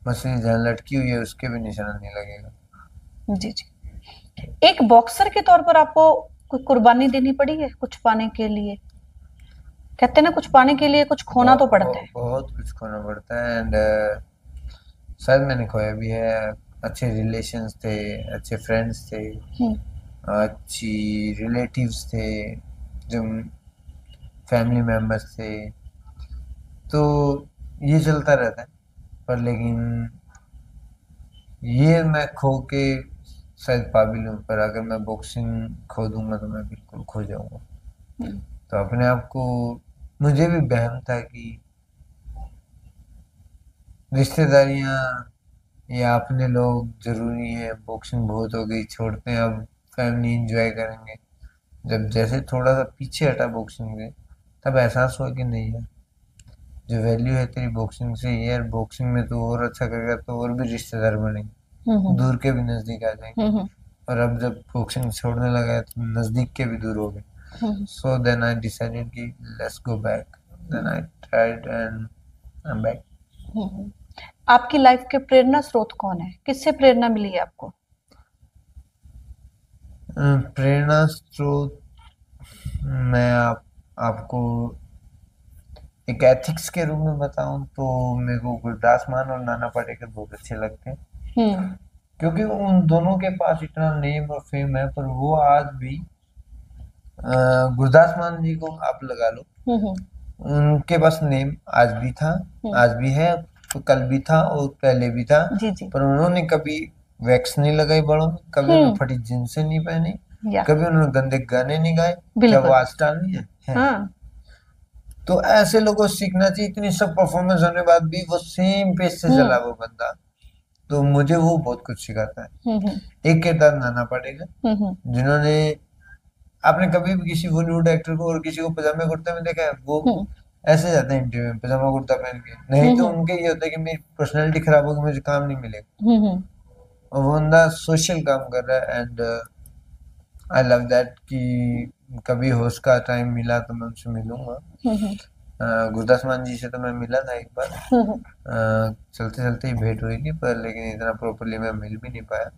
मछली जहाँ लटकी हुई है उसके भी निशाना नहीं लगेगा। जी जी। एक बॉक्सर के तौर पर आपको कोई कुर्बानी देनी पड़ी है कुछ पाने के लिए? कहते हैं ना, कुछ पाने के लिए कुछ खोना तो पड़ता है। बहुत कुछ खोना पड़ता है, एंड शायद मैंने खोया भी है। अच्छे रिलेशंस थे, अच्छे फ्रेंड्स थे, अच्छी रिलेटिव्स थे, जो फैमिली मेंबर्स थे, तो ये चलता रहता है। पर लेकिन ये मैं खो के शायद काबिल हूँ, पर अगर मैं बॉक्सिंग खो दूंगा तो मैं बिल्कुल खो जाऊंगा। तो अपने आप को, मुझे भी वहम था कि रिश्तेदारियां या अपने लोग जरूरी है, बॉक्सिंग बहुत हो गई, छोड़ते हैं, अब फैमिली एंजॉय करेंगे। जब जैसे थोड़ा सा पीछे हटा बॉक्सिंग से, तब एहसास हुआ कि नहीं यार, जो वैल्यू है तेरी बॉक्सिंग से ये है, बॉक्सिंग में तो और अच्छा करेगा तो और भी रिश्तेदार बनेंगे, दूर के भी नजदीक आ जाएंगे। और अब जब बॉक्सिंग छोड़ने लगा है तो नजदीक के भी दूर हो गए। सो देन आई डिसाइडेड कि let's go back, then I tried and I am back. आपकी लाइफ के प्रेरणा स्रोत कौन है, किससे प्रेरणा मिली है आपको? प्रेरणा स्रोत मैं आपको एक एथिक्स के रूप में बताऊं तो मेरे को गुरदास मान और नाना पाटेकर बहुत अच्छे लगते हैं, क्योंकि उन दोनों के पास इतना नेम और फेम है, पर वो आज भी गुरदास मान जी को आप लगा लो, उनके पास नेम आज भी था, आज भी है, तो कल भी था और पहले भी था। जी जी। पर उन्होंने कभी वैक्स नहीं लगाई बालों में, कभी उन्होंने फटी जींसें नहीं पहनी, कभी उन्होंने गंदे गाने नहीं गाए, क्या वो आज स्टार नहीं है? हाँ। तो ऐसे लोगों को सीखना चाहिए। इतनी सब परफॉर्मेंस होने बाद भी वो सेम पेस से चला वो बंदा, तो मुझे वो बहुत कुछ सिखाता है। एक किरदार नाना पाटेकर, जिन्होंने, आपने कभी भी किसी बॉलीवुड एक्टर को और किसी को पजामे कुर्ते में देखा है? वो ऐसे जाते हैं इंटरव्यू में पजामा कुर्ता पहन के, नहीं तो उनके ये होता है कि मेरी पर्सनैलिटी खराब होगी, मुझे काम नहीं मिलेगा। और वो बंदा सोशल काम कर रहा है एंड आई लव दैट कि कभी होश का टाइम मिला तो मैं उनसे मिलूंगा। गुरदास मान जी से तो मैं मिला था एक बार, चलते चलते ही भेंट हुई थी, पर लेकिन इतना प्रॉपरली मैं मिल भी नहीं पाया।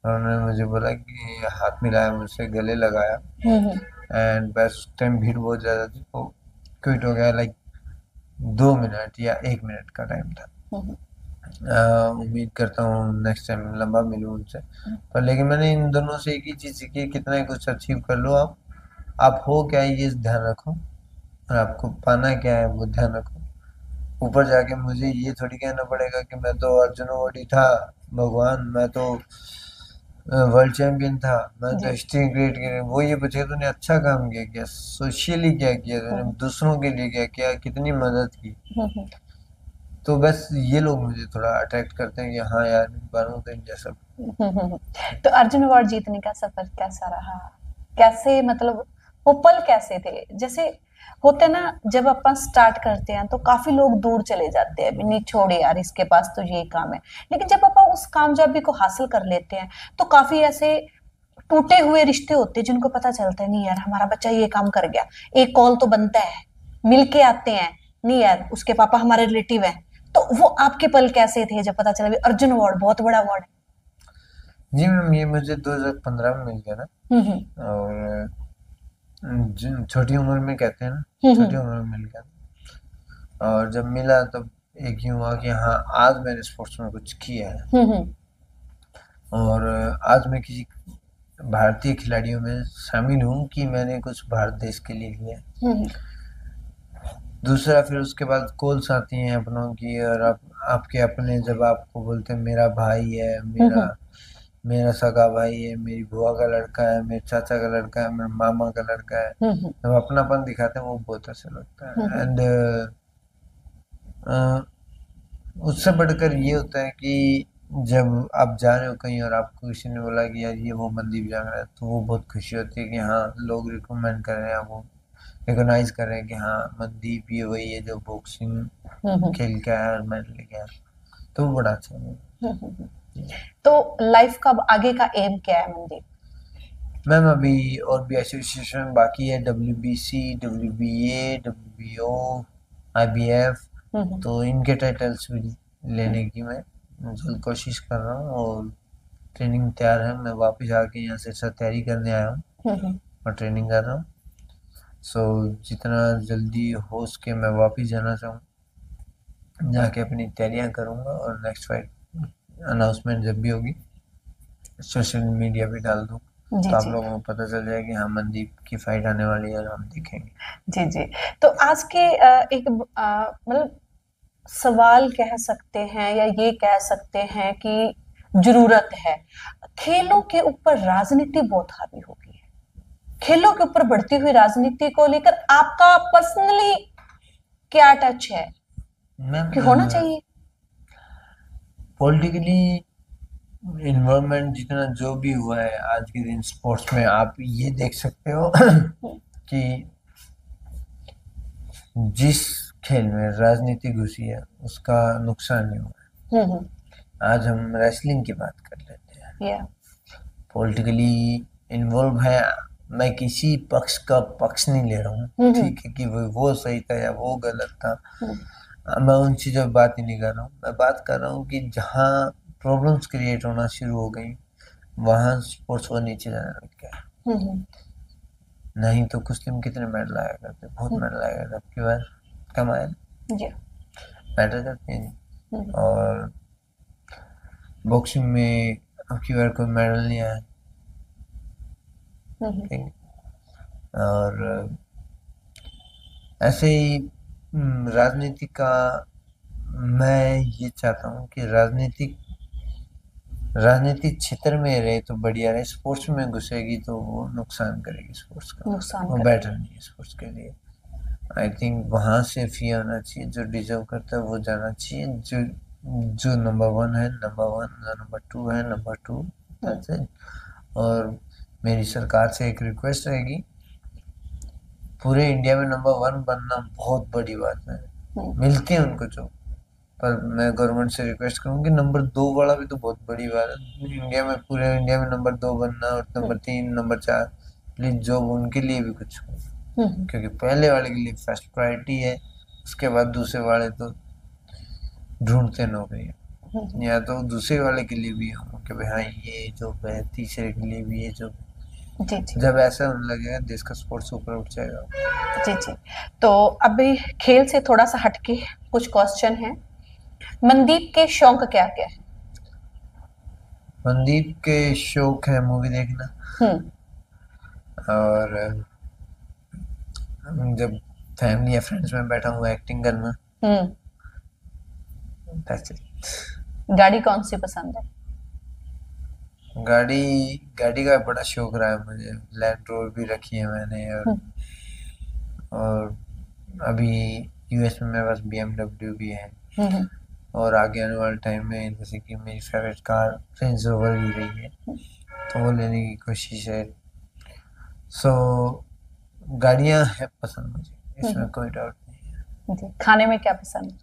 और उन्होंने मुझे बोला कि हाथ मिलाया, मुझसे गले लगाया एंड बस टाइम भीड़ बहुत ज्यादा थी तो क्विट हो गया। लाइक 2 मिनट या 1 मिनट का टाइम था। उम्मीद करता हूँ नेक्स्ट टाइम लंबा मिलूं उनसे। पर लेकिन मैंने इन दोनों से एक ही चीज सीखी, कितना ही कुछ अचीव कर लो आप हो क्या है ये ध्यान रखो, और आपको पाना क्या है वो ध्यान रखो। ऊपर जाके मुझे ये थोड़ी कहना पड़ेगा कि मैं तो अर्जुन अवार्डी था, भगवान मैं तो वर्ल्ड चैंपियन था, मैं तो हिस्ट्री क्रिएट कर, वो ये पूछे तूने अच्छा काम किया क्या, सोशली क्या किया तूने, दूसरों के लिए क्या किया, कितनी मदद की। तो बस ये लोग मुझे थोड़ा अट्रैक्ट करते हैं कि हाँ यार बनूं तो इन जैसा। तो अर्जुन अवार्ड जीतने का सफर कैसा रहा, कैसे मतलब वो पल कैसे थे? जैसे होते ना, जब अपन स्टार्ट करते हैं तो काफी लोग दूर चले जाते हैं, नहीं छोड़े यार इसके पास तो ये काम है, लेकिन जब अपन उस कामयाबी को हासिल कर लेते हैं तो काफी ऐसे टूटे हुए रिश्ते होते हैं जिनको पता चलता है नहीं यार हमारा बच्चा ये काम कर गया, एक कॉल तो बनता है, मिलके आते हैं, नहीं यार उसके पापा हमारे रिलेटिव हैं। तो वो आपके पल कैसे थे जब पता चला भी अर्जुन अवार्ड बहुत बड़ा अवार्ड है? जी मैम, ये मुझे 2015 में मिल गया ना, और छोटी उम्र में कहते हैं ना, छोटी उम्र में मिल गया। और जब मिला तब एक ही हुआ कि हाँ आज मैंने स्पोर्ट्स में कुछ किया है, और आज मैं किसी भारतीय खिलाड़ियों में शामिल हूँ कि मैंने कुछ भारत देश के लिए किया। दूसरा फिर उसके बाद कॉल्स आती हैं अपनों की, और आपके अपने जब आपको बोलते हैं मेरा भाई है, मेरा सगा भाई है, मेरी बुआ का लड़का है, मेरे चाचा का लड़का है, मेरे मामा का लड़का है, जब अपनापन दिखाते हैं वो बहुत अच्छा लगता है। एंड उससे बढ़कर ये होता है कि जब आप जा रहे हो कहीं और आपको किसी ने बोला कि यार ये वो मनदीप जांगड़ा है, तो वो बहुत खुशी होती है कि हाँ लोग रिकमेंड कर रहे हैं, वो रिकॉग्नाइज कर रहे हैं कि हाँ मनदीप ये वही है जो बॉक्सिंग खेल के आया और मेडल लेके आया, तो वो बड़ा अच्छा है। तो लाइफ का आगे का एम क्या है मनदीप? मैम अभी और भी एसोसिएशन बाकी है, WBC, WBA, WBO, IBF, तो इनके टाइटल्स भी लेने की मैं जल्द कोशिश कर रहा हूँ, और ट्रेनिंग तैयार है। मैं वापस आके यहाँ से सब तैयारी करने आया हूँ और ट्रेनिंग कर रहा हूँ। सो जितना जल्दी हो सके मैं वापस जाना चाहूँ, जाके अपनी तैयारियाँ करूँगा, और नेक्स्ट फाइट अनाउंसमेंट जब भी होगी सोशल मीडिया पे डाल दूँ, तो आप लोगों को पता चल जाए कि हाँ मनदीप की फाइट आने वाली है और हम देखेंगे। जी जी। तो आज के एक मतलब सवाल कह सकते हैं या ये कह सकते हैं कि जरूरत है, खेलों के ऊपर राजनीति बहुत हावी हो गई है, खेलों के ऊपर बढ़ती हुई राजनीति को लेकर आपका पर्सनली क्या टच है कि होना चाहिए? पॉलिटिकली इन्वॉल्वमेंट जितना जो भी हुआ है आज के दिन स्पोर्ट्स में, आप ये देख सकते हो कि जिस खेल में राजनीति घुसी है उसका नुकसान नहीं हुआ है। आज हम रेसलिंग की बात कर लेते हैं। पॉलिटिकली इन्वॉल्व है, मैं किसी पक्ष का पक्ष नहीं ले रहा हूँ, ठीक है, कि वो सही था या वो गलत था, मैं उन चीज़ों पर बात ही नहीं कर रहा हूँ। मैं बात कर रहा हूँ कि जहाँ प्रॉब्लम्स क्रिएट होना शुरू हो गई वहाँ स्पोर्ट्स को नीचे जाने लग गया। नहीं तो कुश्ती में कितने मेडल आया करते, बहुत मेडल आया करते, अब की बार कम आया, मैटर करते हैं। और बॉक्सिंग में अब की बार कोई मेडल नहीं आया, और ऐसे ही राजनीति का मैं ये चाहता हूँ कि राजनीतिक क्षेत्र में रहे तो बढ़िया रहे, स्पोर्ट्स में घुसेगी तो वो नुकसान करेगी स्पोर्ट्स का, वो बेटर नहीं है स्पोर्ट्स के लिए। आई थिंक वहाँ से फ्री होना चाहिए, जो डिजर्व करता है वो जाना चाहिए, जो नंबर 1 है नंबर 1, जो नंबर 2 है नंबर 2, दैट्स इट। और मेरी सरकार से एक रिक्वेस्ट रहेगी, पूरे इंडिया में नंबर 1 बनना बहुत बड़ी बात है, मिलती है उनको जो, पर मैं गवर्नमेंट से रिक्वेस्ट करूँगी नंबर 2 वाला भी तो बहुत बड़ी बात है इंडिया में, पूरे इंडिया में नंबर 2 बनना, और नंबर 3 नंबर 4 प्लीज जॉब उनके लिए भी कुछ हो, क्योंकि पहले वाले के लिए फर्स्ट प्रायोरिटी है, उसके बाद दूसरे वाले तो ढूंढते नौकरी, या तो दूसरे वाले के लिए भी हो कि भाई हाँ ये जॉब है, तीसरे के लिए भी ये जॉब। जी। जब ऐसा होने लगेगा देश का स्पोर्ट्स ऊपर उठ जाएगा। जी। तो अभी खेल से थोड़ा सा हटके कुछ क्वेश्चन है। मनदीप के शौक क्या क्या है? मनदीप के शौक है मूवी देखना, और जब फैमिली या फ्रेंड्स में बैठा हूँ एक्टिंग करना। That's it. गाड़ी कौन सी पसंद है? गाड़ी का बड़ा शौक रहा है मुझे, लैंड रोवर भी रखी है मैंने, और अभी यूएस में मेरे पास BMW भी है, और आगे आने वाले टाइम में जैसे कि मेरी फेवरेट कार रेंज रोवर भी रही है, तो वो लेने की कोशिश है। सो गाड़ियाँ है पसंद मुझे, इसमें कोई डाउट नहीं है। खाने में क्या पसंद है?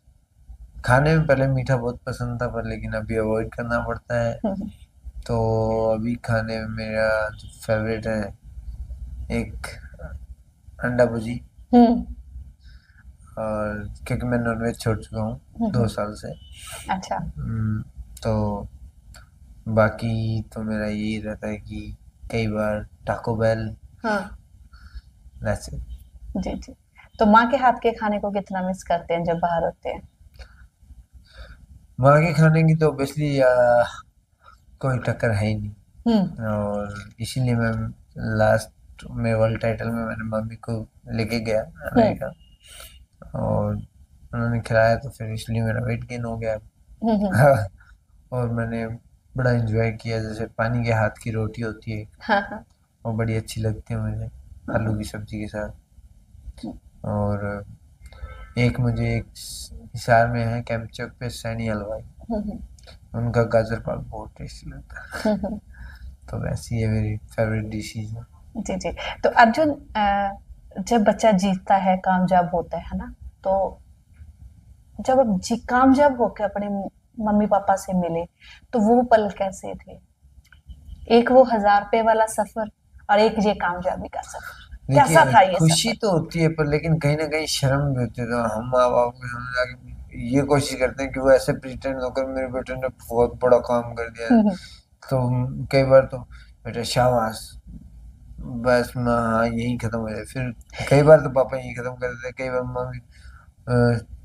खाने में पहले मीठा बहुत पसंद था, पर लेकिन अभी अवॉइड करना पड़ता है, तो अभी खाने में मेरा जो फेवरेट है एक अंडा भुजी, और क्योंकि मैं नॉनवेज छोड़ चुका हूँ 2 साल से। अच्छा। तो बाकी तो मेरा यही रहता है कि कई बार टाको बेल। वैसे जी। तो माँ के हाथ के खाने को कितना मिस करते हैं जब बाहर होते हैं? माँ के खाने की तो ऑब्वियसली कोई टक्कर है ही नहीं, और इसीलिए मैं लास्ट में वर्ल्ड टाइटल में मैंने मम्मी को लेके गया अमेरिका, और उन्होंने खिलाया, तो फिर इसलिए मेरा वेट गेन हो गया। और मैंने बड़ा एंजॉय किया, जैसे पानी के हाथ की रोटी होती है, वो बड़ी अच्छी लगती है मुझे आलू की सब्जी के साथ। और एक मुझे एक हिसार में है कैंप चौक पे सैनी हलवाई, उनका गाजर पाक बहुत टेस्टी लगता है। तो वैसी है मेरी फेवरेट डिशेज है। जी। तो अर्जुन, जब बच्चा जीतता है, कामयाब होता है ना, तो जब आप कामयाब होकर अपने मम्मी पापा से मिले तो वो पल कैसे थे? एक वो 1000 रुपए वाला सफर और एक ये कामयाबी का सफर, कैसा था ये खुशी सफर? तो होती है, पर लेकिन कहीं ना कहीं शर्म भी होती है, तो हम माँ बाप ये कोशिश करते हैं कि वो ऐसे प्रिटेंड होकर मेरे बेटे ने बहुत बड़ा काम कर दिया, तो कई बार तो बेटा शाबाश, बस हाँ यही खत्म हो जाए। फिर कई बार तो पापा यही खत्म कर देते, कई बार मम्मी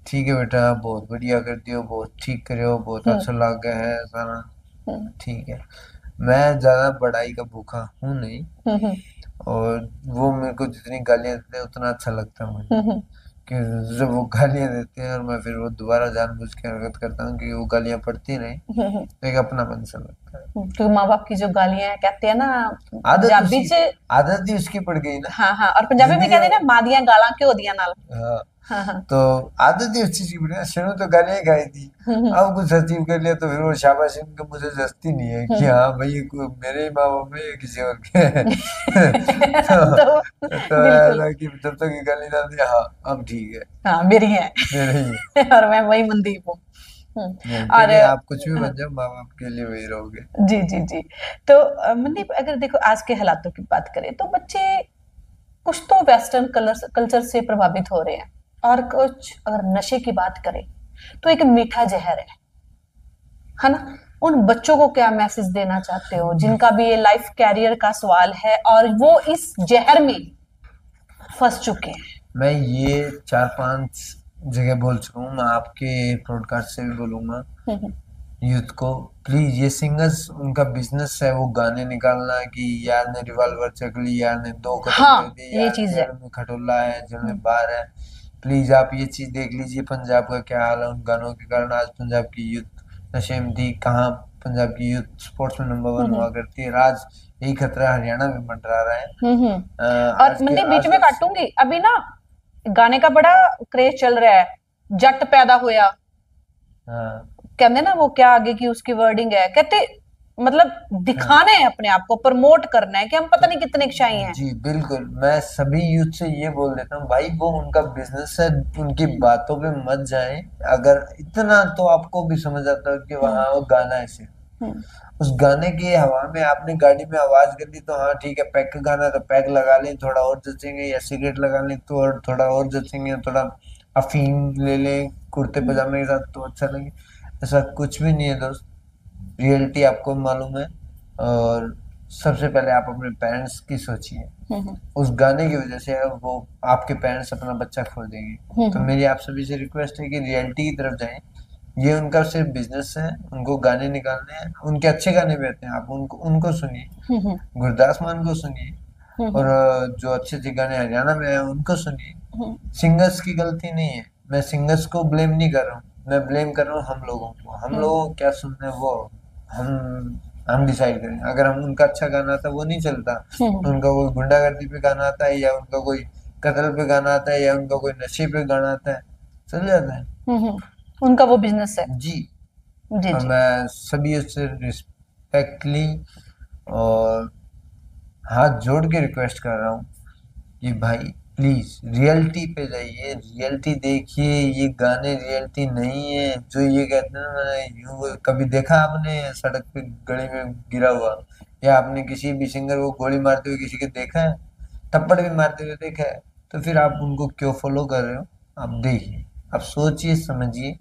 ठीक है बेटा बहुत बढ़िया कर दियो, बहुत ठीक करे हो, बहुत अच्छा लग गया है सारा, ठीक है। मैं ज्यादा बड़ाई का भूखा हूँ नहीं, और वो मेरे को जितनी गालियां देते हैं उतना अच्छा लगता है मुझे, कि जब वो गालियां देते हैं और मैं फिर वो दोबारा जानबूझ के हरकत करता हूँ कि वो गालियां पड़ती नहीं, तो एक अपनापन सा लगता है। क्योंकि माँ बाप की जो गालियां कहते हैं ना, आदत ही उसकी पड़ गई ना। हाँ, और पंजाबी में कहते हैं ना, मादियां गाला क्यों दिया नाल। हाँ हाँ। तो आदत ही उस चीज की बढ़िया, शुरू तो गालियां ही खाई थी, अब कुछ अचीव कर लिया तो फिर वो शाबाशी उनका मुझे जस्ती नहीं है कि हाँ भाई ये मेरे ही माँ बाप है या किसी और के हैं। तो तो बिल्कुल। ऐसा कि जब तक ये गाली ना दी, हाँ अब ठीक है, हाँ मेरी है। मेरे ही है। और मैं वही मनदीप हूँ। और क्योंकि आप कुछ भी बन जाओ, माँ बाप के लिए वही रहोगे। जी जी जी। तो मनदीप, अगर देखो आज के हालातों की बात करें तो बच्चे कुछ तो वेस्टर्न कलर कल्चर से प्रभावित हो रहे हैं, और कुछ अगर नशे की बात करें तो एक मीठा जहर है ना। उन बच्चों को क्या मैसेज देना चाहते हो जिनका भी ये लाइफ कैरियर का सवाल है और वो इस जहर में फंस चुके हैं? मैं ये 4-5 जगह बोल चुका हूँ, मैं आपके पॉडकास्ट से भी बोलूंगा हम्म। यूथ को, प्लीज, ये सिंगर्स उनका बिजनेस है वो गाने निकालना कि यार ने रिवॉल्वर चक ली, यार ने 2 कत्ल कर हाँ दिए, ये यार चीज है। जेल में खटोला है, जेल में हम्म। बाहर है। प्लीज आप ये चीज देख लीजिए पंजाब का क्या हाल है उन गानों के कारण। आज पंजाब की यूथ नशे में थी, कहाँ पंजाब की यूथ स्पोर्ट्स में नंबर 1 हुआ करती है, आज यही खतरा हरियाणा में मंडरा रहा है। और आज के मंदी, बीच आज में काटूंगी, अभी ना गाने का बड़ा क्रेज चल रहा है, जट पैदा होया। हाँ कहते ना वो क्या आगे की उसकी वर्डिंग है, कहते मतलब हाँ। दिखाना है अपने आप को, प्रमोट करना है कि हम पता तो नहीं कितने क्षाई हैं। जी बिल्कुल, मैं सभी यूथ से ये बोल देता हूँ भाई वो उनका बिजनेस है, उनकी बातों पे मत जाए। अगर इतना तो आपको भी समझ आता है कि हम्म। वहाँ वो गाना है सिर्फ, हम्म। उस गाने की हवा में आपने गाड़ी में आवाज कर दी तो हाँ ठीक है, पैक का गाना तो पैक लगा लें थोड़ा और जचेंगे, या सिगरेट लगा लें तो और थोड़ा और जचेंगे, थोड़ा अफीम ले लें कुर्ते पजामे के साथ तो अच्छा लगे। ऐसा कुछ भी नहीं है दोस्त, रियलिटी आपको मालूम है। और सबसे पहले आप अपने पेरेंट्स की सोचिए, हम्म। उस गाने की वजह से वो आपके पेरेंट्स अपना बच्चा खो देंगे। तो हम्म। मेरी आप सभी से रिक्वेस्ट है कि रियलिटी की तरफ जाएं। ये उनका सिर्फ बिजनेस है, उनको गाने निकालने हैं, उनके अच्छे गाने भी आते हैं, आप उनको उनको सुनिए, हम्म। गुरदास मान को सुनिए, और हम्म। जो अच्छे अच्छे गाने हरियाणा में आए उनको सुनिए। हम्म। सिंगर्स की गलती नहीं है, मैं सिंगर्स को ब्लेम नहीं कर रहा हूँ, मैं ब्लेम कर रहा हूँ हम लोगों को। हम लोगों को क्या सुनना है वो हम डिसाइड करें। अगर हम उनका अच्छा गाना आता है वो नहीं चलता, उनका कोई गुंडागर्दी पे गाना आता है, या उनका कोई कत्ल पे गाना आता है, या उनका कोई नशे पे गाना आता है, चल जाता है। उनका वो बिजनेस है। जी। जी और जी। मैं सभी उससे रिस्पेक्टली और हाथ जोड़ के रिक्वेस्ट कर रहा हूँ कि भाई प्लीज रियलिटी पे जाइए, रियलिटी देखिए, ये गाने रियलिटी नहीं है जो ये कहते हैं ना। मैंने यूं कभी देखा आपने सड़क पे गली में गिरा हुआ, या आपने किसी भी सिंगर को गोली मारते हुए किसी के देखा है, थप्पड़ भी मारते हुए देखा है? तो फिर आप उनको क्यों फॉलो कर रहे हो? आप देखिए, आप सोचिए समझिए,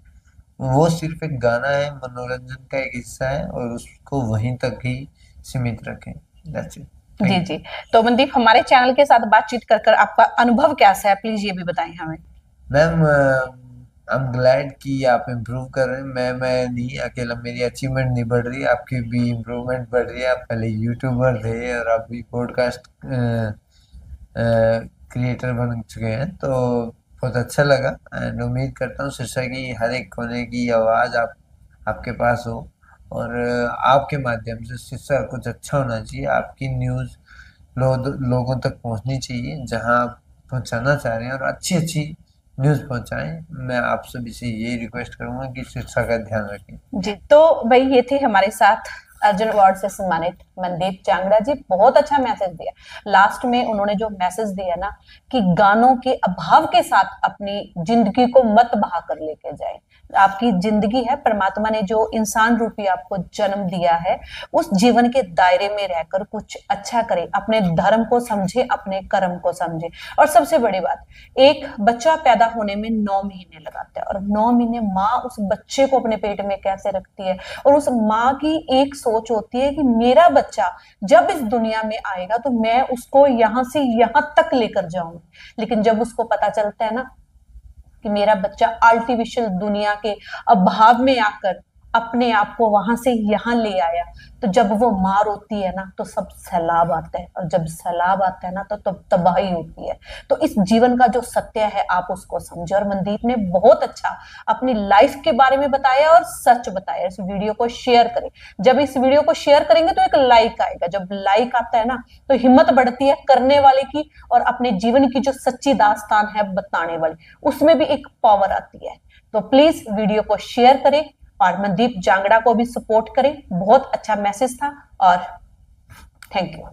वो सिर्फ एक गाना है, मनोरंजन का एक हिस्सा है, और उसको वहीं तक ही सीमित रखें। That's it. जी थैंक जी। तो मनदीप, हमारे चैनल के साथ बातचीट कर कर आपका अनुभव कैसा है, प्लीज ये भी बताएं हमें। You ma'am. I am glad कि आप इम्प्रूव कर रहे हैं। मैं नहीं अकेला, मेरी अचीवमेंट नहीं बढ़ रही, आपकी भी इम्प्रूवमेंट बढ़ रही है। आप पहले यूट्यूबर थे और आप भी पॉडकास्ट क्रिएटर बन चुके हैं, तो बहुत अच्छा लगा। एंड उम्मीद करता हूँ शीर्षा की हर एक कोने की आवाज़ आपके पास हो, और आपके माध्यम से शीर्षा कुछ अच्छा होना चाहिए, आपकी न्यूज़ लोगों तक पहुंचनी चाहिए जहां आप पहुंचाना चाह रहे हैं, और अच्छी अच्छी न्यूज़ पहुंचाएं। मैं आप सभी से यही रिक्वेस्ट करूंगा कि शिक्षा का ध्यान रखें। जी, तो भाई ये थे हमारे साथ अर्जुन अवार्ड से सम्मानित मनदीप चांगड़ा जी। बहुत अच्छा मैसेज दिया लास्ट में उन्होंने, जो मैसेज दिया ना कि गानों के अभाव के साथ अपनी जिंदगी को मत बहा कर लेके जाए। आपकी जिंदगी है, परमात्मा ने जो इंसान रूपी आपको जन्म दिया है, उस जीवन के दायरे में रहकर कुछ अच्छा करे, अपने धर्म को समझे, अपने कर्म को समझे। और सबसे बड़ी बात, एक बच्चा पैदा होने में 9 महीने लगाता है, और 9 महीने माँ उस बच्चे को अपने पेट में कैसे रखती है, और उस माँ की एक सोच होती है कि मेरा बच्चा जब इस दुनिया में आएगा तो मैं उसको यहां से यहां तक लेकर जाऊंगी। लेकिन जब उसको पता चलता है ना कि मेरा बच्चा आर्टिफिशियल दुनिया के अभाव में आकर अपने आप को वहां से यहाँ ले आया, तो जब वो मार होती है ना तो सब सैलाब आता है, और जब सैलाब आता है ना तो तब तबाही होती है। तो इस जीवन का जो सत्य है आप उसको समझे, और मनदीप ने बहुत अच्छा अपनी लाइफ के बारे में बताया और सच बताया। इस वीडियो को शेयर करें, जब इस वीडियो को शेयर करेंगे तो एक लाइक आएगा, जब लाइक आता है ना तो हिम्मत बढ़ती है करने वाले की, और अपने जीवन की जो सच्ची दास्तान है बताने वाली, उसमें भी एक पावर आती है। तो प्लीज वीडियो को शेयर करें और मनदीप जांगड़ा को भी सपोर्ट करें। बहुत अच्छा मैसेज था और थैंक यू।